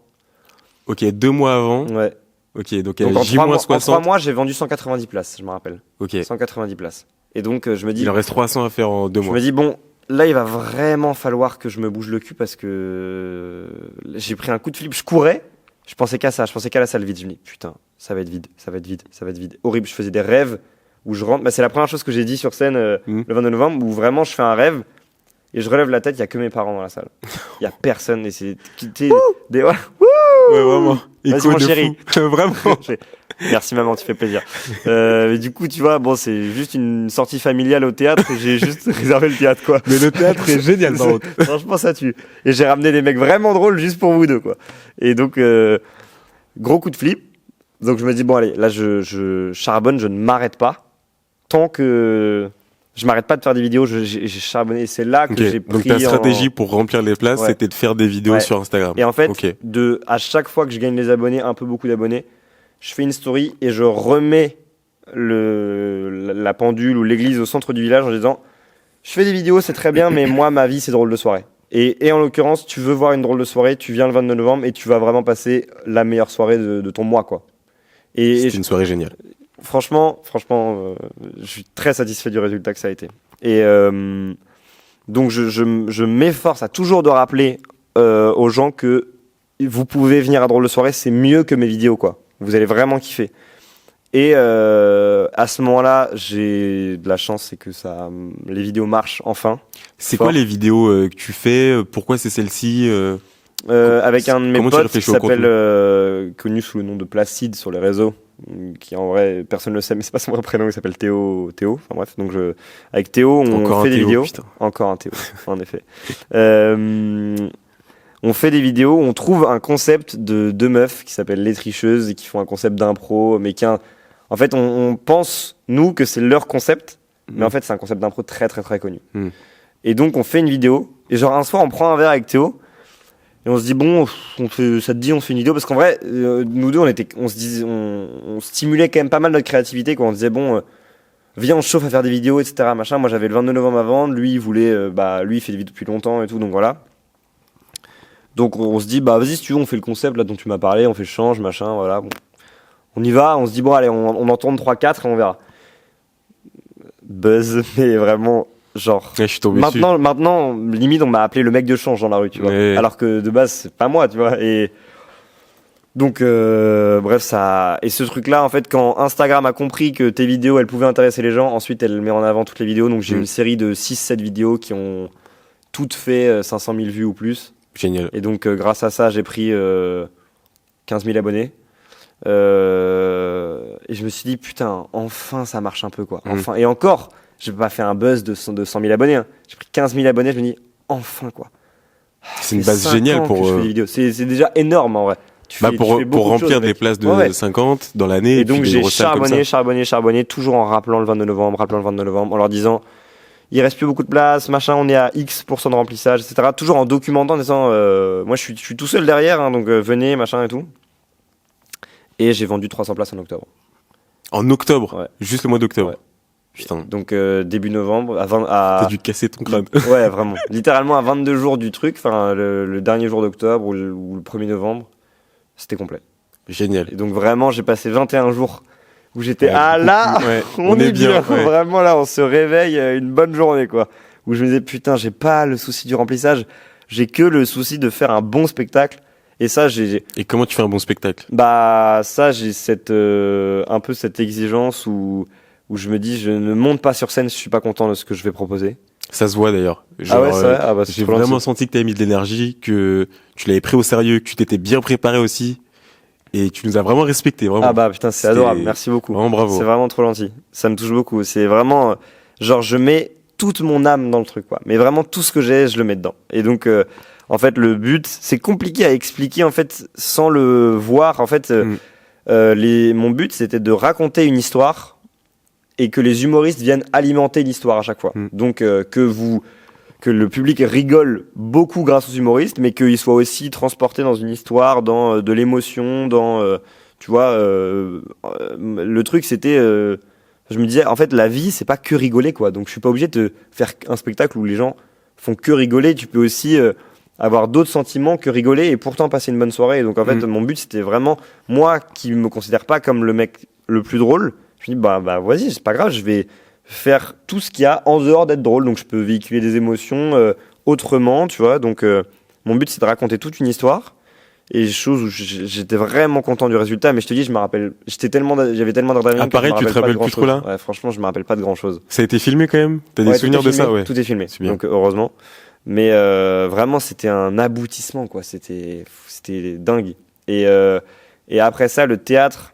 Ok, 2 mois avant. Ouais. Ok, donc Donc en 3 mois, en 3 J-60. mois, j'ai vendu 190 places, je me rappelle. Ok. 190 places. Et donc je me dis, Il en reste 300 à faire en 2 je mois. me dis bon, là il va vraiment falloir que je me bouge le cul parce que j'ai pris un coup de flip, je courais, je pensais qu'à ça, je pensais qu'à la salle vide. Je me dis putain, ça va être vide, ça va être vide, ça va être vide. Horrible, je faisais des rêves où je rentre. Bah, c'est la première chose que j'ai dit sur scène le 22 novembre où vraiment je fais un rêve Et je relève la tête, il y a que mes parents dans la salle. Il y a personne et c'est des Ouais, vraiment. Vas-y, mon chéri. Vraiment. Merci maman, tu fais plaisir. Mais du coup, tu vois, bon, c'est juste une sortie familiale au théâtre et j'ai juste réservé le théâtre, quoi. Mais le théâtre est génial, par contre. Franchement, ça tue. Et j'ai ramené des mecs vraiment drôles juste pour vous deux, quoi. Et donc, gros coup de flip. Donc je me dis, bon, allez, là, je charbonne, je ne m'arrête pas. Tant que je m'arrête pas de faire des vidéos, j'ai charbonné. Et c'est là que j'ai pris. Donc ta stratégie pour remplir les places, c'était de faire des vidéos sur Instagram. Et en fait, à chaque fois que je gagne les abonnés, un peu beaucoup d'abonnés, je fais une story et je remets la pendule ou l'église au centre du village en disant, je fais des vidéos, c'est très bien, mais moi, ma vie, c'est drôle de soirée. Et en l'occurrence, tu veux voir une drôle de soirée, tu viens le 22 novembre et tu vas vraiment passer la meilleure soirée de ton mois, quoi. C'est une soirée géniale. Franchement, je suis très satisfait du résultat que ça a été. Et donc, je m'efforce à toujours de rappeler aux gens que vous pouvez venir à Drôle de Soirée, c'est mieux que mes vidéos, quoi. Vous allez vraiment kiffer. Et à ce moment-là, j'ai de la chance, c'est que les vidéos marchent enfin. C'est quoi les vidéos que tu fais? Pourquoi c'est celle-ci? Avec un de mes potes qui s'appelle, connu sous le nom de Placide sur les réseaux, qui en vrai, personne ne le sait, mais c'est pas son vrai prénom, il s'appelle Théo. Enfin bref, donc avec Théo, on fait des vidéos. Putain. Encore un Théo, en effet. On fait des vidéos où on trouve un concept de deux meufs qui s'appellent Les Tricheuses et qui font un concept d'impro, mais en fait, on pense, nous, que c'est leur concept, mais en fait, c'est un concept d'impro très, très, très connu. Et donc, on fait une vidéo, et genre, un soir, on prend un verre avec Théo, et on se dit, bon, ça te dit, on se fait une vidéo, parce qu'en vrai, nous deux, on stimulait quand même pas mal notre créativité, quoi. On disait, bon, viens, on se chauffe à faire des vidéos, etc., machin. Moi, j'avais le 22 novembre à vendre, lui, il voulait, lui, il fait des vidéos depuis longtemps et tout, donc voilà. Donc, on se dit, vas-y, si tu veux, on fait le concept, là, dont tu m'as parlé, on fait le change, machin, voilà, bon. On y va, on se dit, bon, allez, on en tourne 3-4 et on verra. Buzz, mais vraiment, genre. Ouais, je suis tombé maintenant, limite, on m'a appelé le mec de change dans la rue, tu vois. Alors que de base, c'est pas moi, tu vois. Et donc, bref, ça. Et ce truc-là, en fait, quand Instagram a compris que tes vidéos, elles pouvaient intéresser les gens, ensuite, elle met en avant toutes les vidéos. Donc, j'ai une série de 6-7 vidéos qui ont toutes fait 500 000 vues ou plus. Génial. Et donc, grâce à ça, j'ai pris 15 000 abonnés. Et je me suis dit, putain, enfin ça marche un peu, quoi. Enfin. Et encore, j'ai pas fait un buzz de 100 000 abonnés. Hein. J'ai pris 15 000 abonnés, je me dis, enfin, quoi. C'est une base géniale pour. Je fais des vidéos. C'est déjà énorme, en vrai. Pour remplir des places de 50 dans l'année. Et donc j'ai charbonné, toujours en rappelant le 22 novembre, en leur disant, il reste plus beaucoup de place, machin, on est à X% de remplissage, etc. Toujours en documentant, en disant, moi je suis tout seul derrière, hein, donc venez, machin et tout. Et j'ai vendu 300 places en octobre. En octobre? Ouais. Juste le mois d'octobre? Ouais. Putain. Donc début novembre, T'as dû casser ton crâne. Ouais, vraiment. Littéralement à 22 jours du truc, enfin le dernier jour d'octobre ou le 1er novembre, c'était complet. Génial. Et donc vraiment, j'ai passé 21 jours où j'étais là, on est bien. Ouais. Vraiment là, on se réveille une bonne journée, quoi. Où je me disais, putain, j'ai pas le souci du remplissage, j'ai que le souci de faire un bon spectacle. Et ça, Et comment tu fais un bon spectacle? Ça, j'ai un peu cette exigence où je me dis, je ne monte pas sur scène si je suis pas content de ce que je vais proposer. Ça se voit d'ailleurs. Genre, ah ouais, j'ai vraiment senti que tu avais mis de l'énergie, que tu l'avais pris au sérieux, que tu t'étais bien préparé aussi. Et tu nous as vraiment respecté, vraiment. Ah putain, c'est adorable. Merci beaucoup. Vraiment bravo. C'est vraiment trop gentil. Ça me touche beaucoup. C'est vraiment, genre, je mets toute mon âme dans le truc, quoi. Mais vraiment, tout ce que j'ai, je le mets dedans. Et donc, en fait, le but, c'est compliqué à expliquer, en fait, sans le voir. En fait, mon but, c'était de raconter une histoire et que les humoristes viennent alimenter l'histoire à chaque fois. Donc, que le public rigole beaucoup grâce aux humoristes, mais qu'il soit aussi transporté dans une histoire, dans de l'émotion, dans, tu vois, le truc, c'était, je me disais, en fait, la vie, c'est pas que rigoler, quoi. Donc, je suis pas obligé de faire un spectacle où les gens font que rigoler. Tu peux aussi avoir d'autres sentiments que rigoler et pourtant passer une bonne soirée. Et donc, en fait, mon but, c'était vraiment, moi, qui me considère pas comme le mec le plus drôle, je me dis, vas-y, c'est pas grave, je vais faire tout ce qu'il y a en dehors d'être drôle. Donc, je peux véhiculer des émotions autrement, tu vois. Donc, mon but, c'est de raconter toute une histoire Et chose où j'étais vraiment content du résultat, mais je te dis, je me rappelle, j'avais tellement d'adrénaline. Ah, pareil, tu te rappelles plus trop là? Ouais, franchement, je me rappelle pas de grand chose. Ça a été filmé quand même? T'as des souvenirs de ça? Ouais. Tout est filmé. C'est bien. Donc, heureusement. Mais vraiment, c'était un aboutissement, quoi. C'était dingue. Et après ça, le théâtre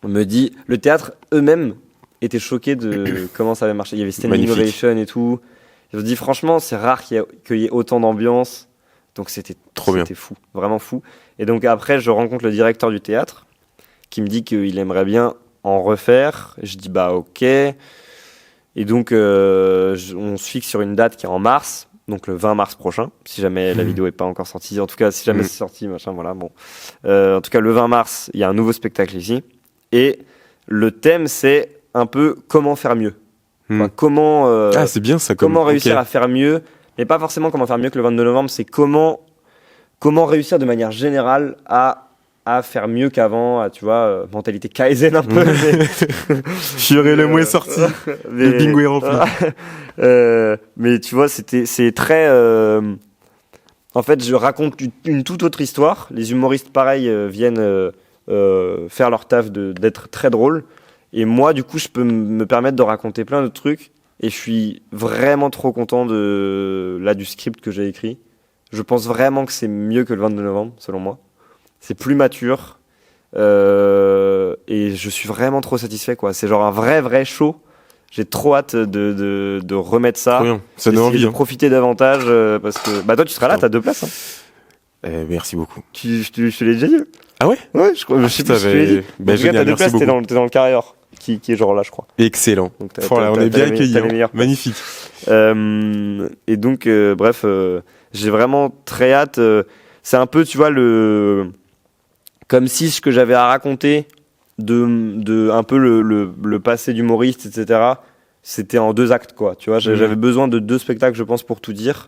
eux-mêmes étaient choqués de comment ça avait marché. Il y avait standing ovation et tout. Ils se dit, franchement, c'est rare qu'il y ait autant d'ambiance. Donc c'était fou, vraiment fou. Et donc après, je rencontre le directeur du théâtre qui me dit qu'il aimerait bien en refaire. Je dis bah ok. Et donc on se fixe sur une date qui est en mars, donc le 20 mars prochain, si jamais la vidéo est pas encore sortie. En tout cas, si jamais c'est sorti, machin, voilà. Bon, en tout cas, le 20 mars, il y a un nouveau spectacle ici, et le thème c'est un peu comment faire mieux. Enfin, comment c'est bien ça. Comment réussir à faire mieux. Mais pas forcément comment faire mieux que le 22 novembre, c'est comment réussir de manière générale à faire mieux qu'avant, tu vois, mentalité Kaizen un peu. Fioré, le mot est sorti, le bingo est rempli. Mais tu vois, c'est très... En fait, je raconte une toute autre histoire. Les humoristes, pareil, viennent faire leur taf d'être très drôles. Et moi, du coup, je peux me permettre de raconter plein de trucs. Et je suis vraiment trop content du script que j'ai écrit. Je pense vraiment que c'est mieux que le 22 novembre, selon moi. C'est plus mature. Et je suis vraiment trop satisfait, quoi. C'est genre un vrai show. J'ai trop hâte de remettre ça. Trop bien. Ça donne envie. De profiter davantage. Parce que bah, toi, tu seras là, t'as 2 places. Hein. Merci beaucoup. Je te l'ai déjà dit. Ah ouais? Ouais, je sais pas si je te l'ai dit. Bah, t'as 2 places, t'es dans le carré or. Qui est genre là, je crois. Excellent. Donc, on est bien accueillis. Magnifique. Et donc, bref, j'ai vraiment très hâte. C'est un peu, tu vois, comme si ce que j'avais à raconter de un peu le passé d'humoriste, etc. C'était en 2 actes, quoi. Tu vois, j'avais besoin de 2 spectacles, je pense, pour tout dire.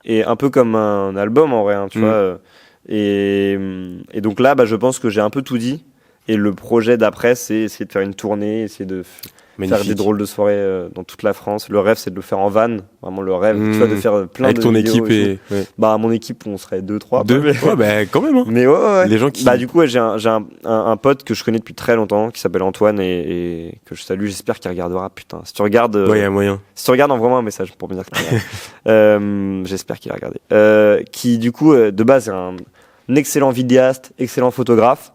Et un peu comme un album, en vrai, hein, tu vois. Et donc là, bah, je pense que j'ai un peu tout dit. Et le projet d'après, c'est essayer de faire une tournée, essayer de faire des drôles de soirées dans toute la France. Le rêve, c'est de le faire en van. Vraiment, le rêve, tu vois, de faire plein avec de ton vidéos équipe et bah, mon équipe, on serait 2-3. 2 Ouais, bah, quand même, hein. Mais ouais. Les gens qui... Bah, du coup, j'ai un pote que je connais depuis très longtemps, qui s'appelle Antoine et que je salue. J'espère qu'il regardera. Putain, si tu regardes. Ouais, il y a moyen. Si tu regardes, envoie-moi un message pour me dire que tu regardes. J'espère qu'il a regardé. Qui, du coup, de base, est un excellent vidéaste, excellent photographe,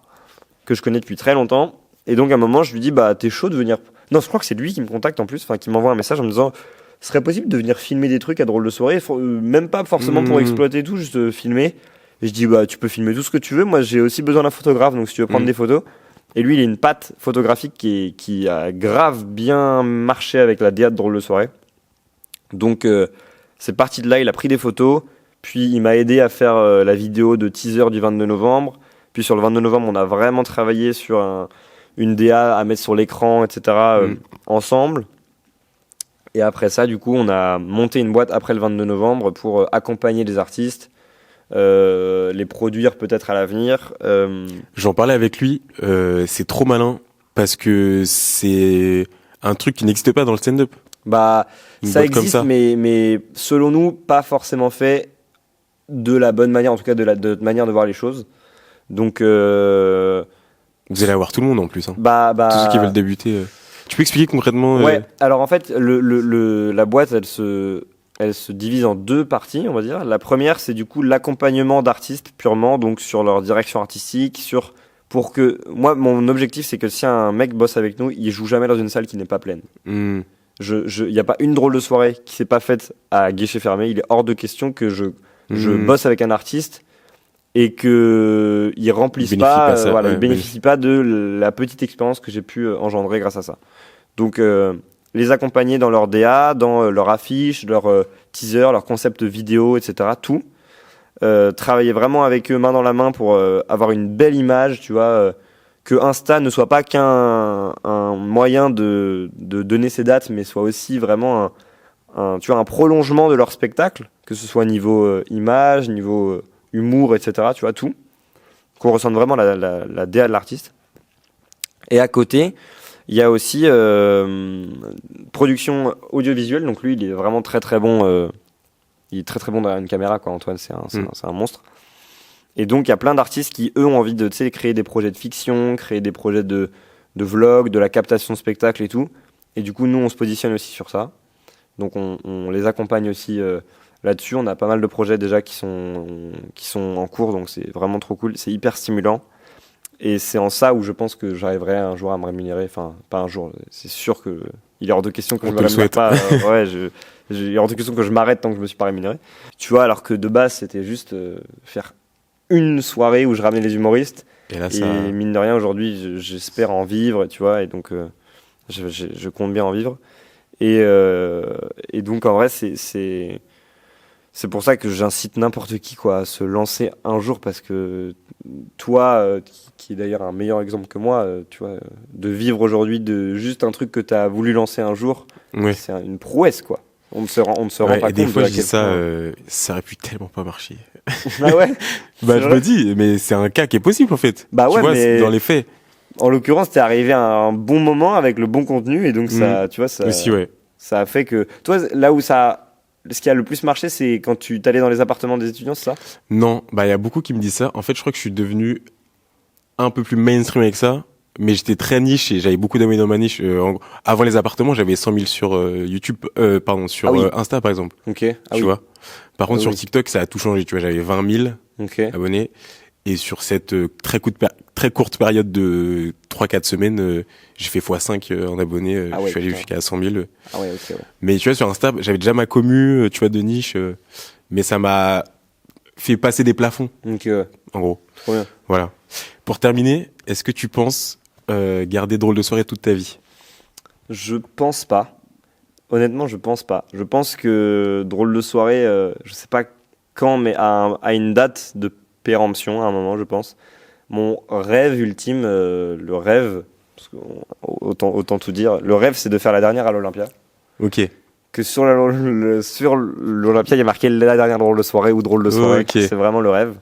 que je connais depuis très longtemps. Et donc à un moment je lui dis bah t'es chaud de venir. Non, je crois que c'est lui qui me contacte en plus, enfin qui m'envoie un message en me disant ce serait possible de venir filmer des trucs à Drôle de Soirée, même pas forcément pour exploiter tout, juste filmer. Et je dis bah tu peux filmer tout ce que tu veux, moi j'ai aussi besoin d'un photographe, donc si tu veux prendre des photos. Et lui il a une patte photographique qui a grave bien marché avec la DA de Drôle de Soirée. Donc c'est parti de là, il a pris des photos, puis il m'a aidé à faire la vidéo de teaser du 22 novembre. Puis sur le 22 novembre on a vraiment travaillé sur une DA à mettre sur l'écran, etc. Ensemble. Et après ça, du coup, on a monté une boîte après le 22 novembre pour accompagner les artistes, les produire peut-être à l'avenir. J'en parlais avec lui, c'est trop malin parce que c'est un truc qui n'existe pas dans le stand-up. Bah, ça existe, mais selon nous, pas forcément fait de la bonne manière, en tout cas de notre manière de voir les choses. Donc... Vous allez avoir tout le monde en plus. Hein. Bah, tous ceux qui veulent débuter. Tu peux expliquer concrètement Ouais. Alors en fait, la boîte, elle se divise en 2 parties, on va dire. La première, c'est du coup l'accompagnement d'artistes purement, donc sur leur direction artistique, pour que moi, mon objectif, c'est que si un mec bosse avec nous, il joue jamais dans une salle qui n'est pas pleine. Il y a pas une drôle de soirée qui s'est pas faite à guichet fermé. Il est hors de question que je bosse avec un artiste et que il remplisse pas, il bénéficie pas de la petite expérience que j'ai pu engendrer grâce à ça. Donc les accompagner dans leur DA, dans leur affiche, leur teaser, leur concept vidéo, etc. Tout. Travailler vraiment avec eux main dans la main pour avoir une belle image, tu vois, que Insta ne soit pas qu'un moyen de donner ses dates, mais soit aussi vraiment un prolongement de leur spectacle, que ce soit niveau image, niveau humour, etc. Tu vois, tout. Qu'on ressente vraiment la DA de l'artiste. Et à côté, il y a aussi production audiovisuelle. Donc lui, il est vraiment très très bon. Il est très très bon derrière une caméra, quoi. Antoine, c'est un monstre. Et donc, il y a plein d'artistes qui, eux, ont envie de, tu sais, créer des projets de fiction, créer des projets de vlog, de la captation de spectacle et tout. Et du coup, nous, on se positionne aussi sur ça. Donc, on les accompagne aussi là-dessus. On a pas mal de projets déjà qui sont en cours, donc c'est vraiment trop cool. C'est hyper stimulant. Et c'est en ça où je pense que j'arriverai un jour à me rémunérer. Enfin, pas un jour, c'est sûr que il est hors de question que je me rémunère pas. Il est hors de question que je m'arrête tant que je me suis pas rémunéré. Tu vois, alors que de base, c'était juste faire une soirée où je ramenais les humoristes. Et là, et mine de rien, aujourd'hui, j'espère en vivre, tu vois. Et donc, je compte bien en vivre. Et donc, en vrai, c'est pour ça que j'incite n'importe qui quoi, à se lancer un jour, parce que toi, qui est d'ailleurs un meilleur exemple que moi, tu vois, de vivre aujourd'hui de juste un truc que tu as voulu lancer un jour, c'est une prouesse, quoi. On ne se rend pas compte. Et des fois, je dis ça, ça aurait pu tellement pas marcher. Ah ouais. Je me dis, mais c'est un cas qui est possible en fait. Bah ouais, tu vois, mais dans les faits. En l'occurrence, t'es arrivé à un bon moment avec le bon contenu, et donc ça, tu vois, ça. Aussi, ouais. Ça a fait que toi, là où ce qui a le plus marché, c'est quand tu t'allais dans les appartements des étudiants, c'est ça? Non, bah il y a beaucoup qui me disent ça. En fait, je crois que je suis devenu un peu plus mainstream avec ça, mais j'étais très niche et j'avais beaucoup d'abonnés dans ma niche. Avant les appartements, j'avais 100 000 sur YouTube, sur Insta par exemple. Ok. Tu vois. Par contre, sur TikTok, ça a tout changé. Tu vois, j'avais 20 000 abonnés. Et sur cette très courte période de 3-4 semaines, j'ai fait x5 en abonnés. Je suis allé jusqu'à 100 000. Ah ouais, ok. Ouais. Mais tu vois, sur Insta, j'avais déjà ma commu, tu vois, de niche. Mais ça m'a fait passer des plafonds. Ok. En gros. Trop bien. Voilà. Pour terminer, est-ce que tu penses garder Drôle de soirée toute ta vie? Je pense pas. Honnêtement, je pense pas. Je pense que Drôle de soirée, je sais pas quand, mais à une date de péremption, à un moment, je pense. Mon rêve ultime, le rêve, parce que autant tout dire, le rêve, c'est de faire la dernière à l'Olympia. Ok. Que sur l'Olympia, il y a marqué la dernière Drôle de soirée ou Drôle de soirée. Okay. C'est vraiment le rêve.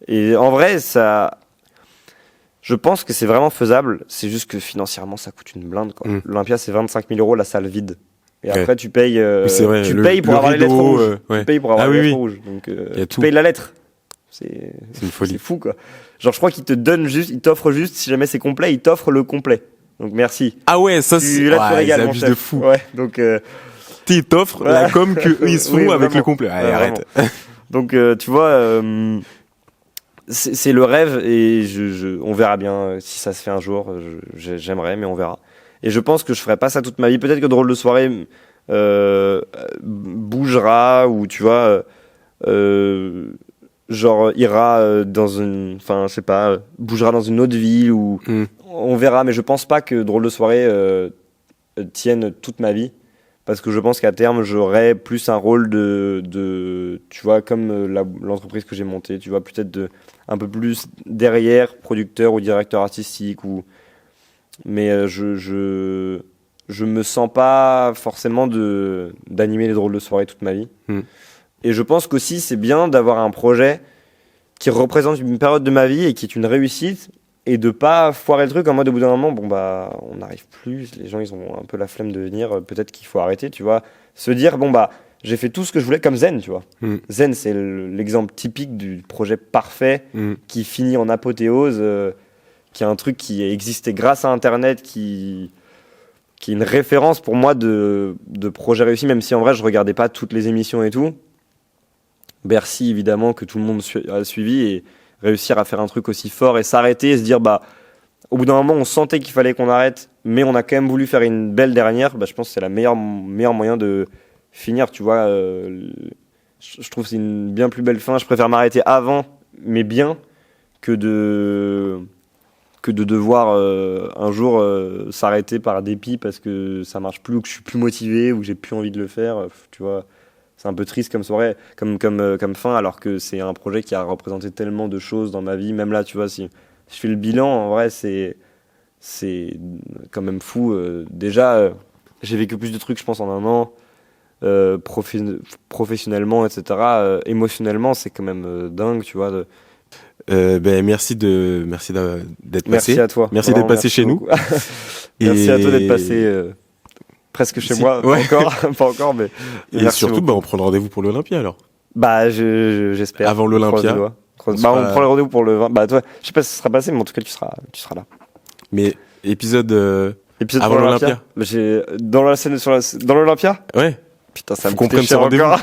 Et en vrai, je pense que c'est vraiment faisable. C'est juste que financièrement, ça coûte une blinde, quoi. L'Olympia, c'est 25 000 € la salle vide. Et après, tu payes, payes pour avoir les lettres rouges. Tu payes pour avoir les lettres rouges. Donc, tu payes la lettre. C'est une folie. C'est fou, quoi. Genre, je crois qu'il t'offre juste, si jamais c'est complet, il t'offre le complet. Donc, merci. Ah ouais, ça c'est. Là, tu régales, mon chef. De fou. Ouais, donc. Ils t'offrent la com qu'eux ils se font avec le complet. Allez, arrête. Donc, tu vois, c'est le rêve, et on verra bien si ça se fait un jour. J'aimerais, mais on verra. Et je pense que je ferai pas ça toute ma vie. Peut-être que Drôle de soirée bougera, ou tu vois. Genre ira dans une, enfin je sais pas, bougera dans une autre ville, ou on verra, mais je pense pas que Drôle de soirée tienne toute ma vie, parce que je pense qu'à terme j'aurai plus un rôle de tu vois, comme l'entreprise que j'ai montée, tu vois, peut-être un peu plus derrière, producteur ou directeur artistique, mais je me sens pas forcément d'animer les Drôles de soirée toute ma vie. Et je pense qu'aussi, c'est bien d'avoir un projet qui représente une période de ma vie et qui est une réussite, et de pas foirer le truc en mode, au bout d'un moment, bon bah, on n'arrive plus, les gens ils ont un peu la flemme de venir, peut-être qu'il faut arrêter, tu vois. Se dire, bon bah, j'ai fait tout ce que je voulais, comme Zen, tu vois. Zen, c'est l'exemple typique du projet parfait qui finit en apothéose, qui est un truc qui existait grâce à Internet, qui est une référence pour moi de projet réussi, même si en vrai je regardais pas toutes les émissions et tout. Bercy, évidemment, que tout le monde a suivi, et réussir à faire un truc aussi fort et s'arrêter et se dire, bah, au bout d'un moment, on sentait qu'il fallait qu'on arrête, mais on a quand même voulu faire une belle dernière. Bah, je pense que c'est le meilleur moyen de finir, tu vois. Je trouve que c'est une bien plus belle fin. Je préfère m'arrêter avant, mais bien, que de devoir un jour s'arrêter par dépit parce que ça marche plus, ou que je suis plus motivé, ou que j'ai plus envie de le faire, tu vois. C'est un peu triste comme soirée, comme fin, alors que c'est un projet qui a représenté tellement de choses dans ma vie. Même là, tu vois, si je fais le bilan, en vrai, c'est quand même fou. Déjà, j'ai vécu plus de trucs, je pense, en un an, professionnellement, etc. Émotionnellement, c'est quand même dingue, tu vois. Merci d'être passé. Merci à toi. Merci d'être passé chez nous. Merci à toi d'être passé presque chez moi. Ouais. Pas encore, mais. Et surtout, on prend le rendez-vous pour l'Olympia alors. Bah, j'espère. Avant l'Olympia. On prend le rendez-vous pour le 20. Bah, toi, je sais pas si ça sera passé, mais en tout cas, tu seras là. Mais épisode Épisode avant pour l'Olympia. Bah, dans la scène dans l'Olympia. Ouais. Putain, ça Faut me qu'on coûtait prenne ce cher rendez-vous. encore.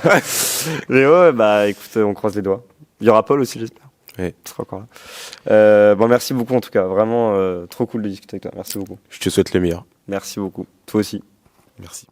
Mais ouais, bah écoute, on croise les doigts. Il y aura Paul aussi, j'espère. Ouais. Il sera encore là. Bon, merci beaucoup en tout cas. Vraiment trop cool de discuter avec toi. Merci beaucoup. Je te souhaite le meilleur. Merci beaucoup. Toi aussi. Merci.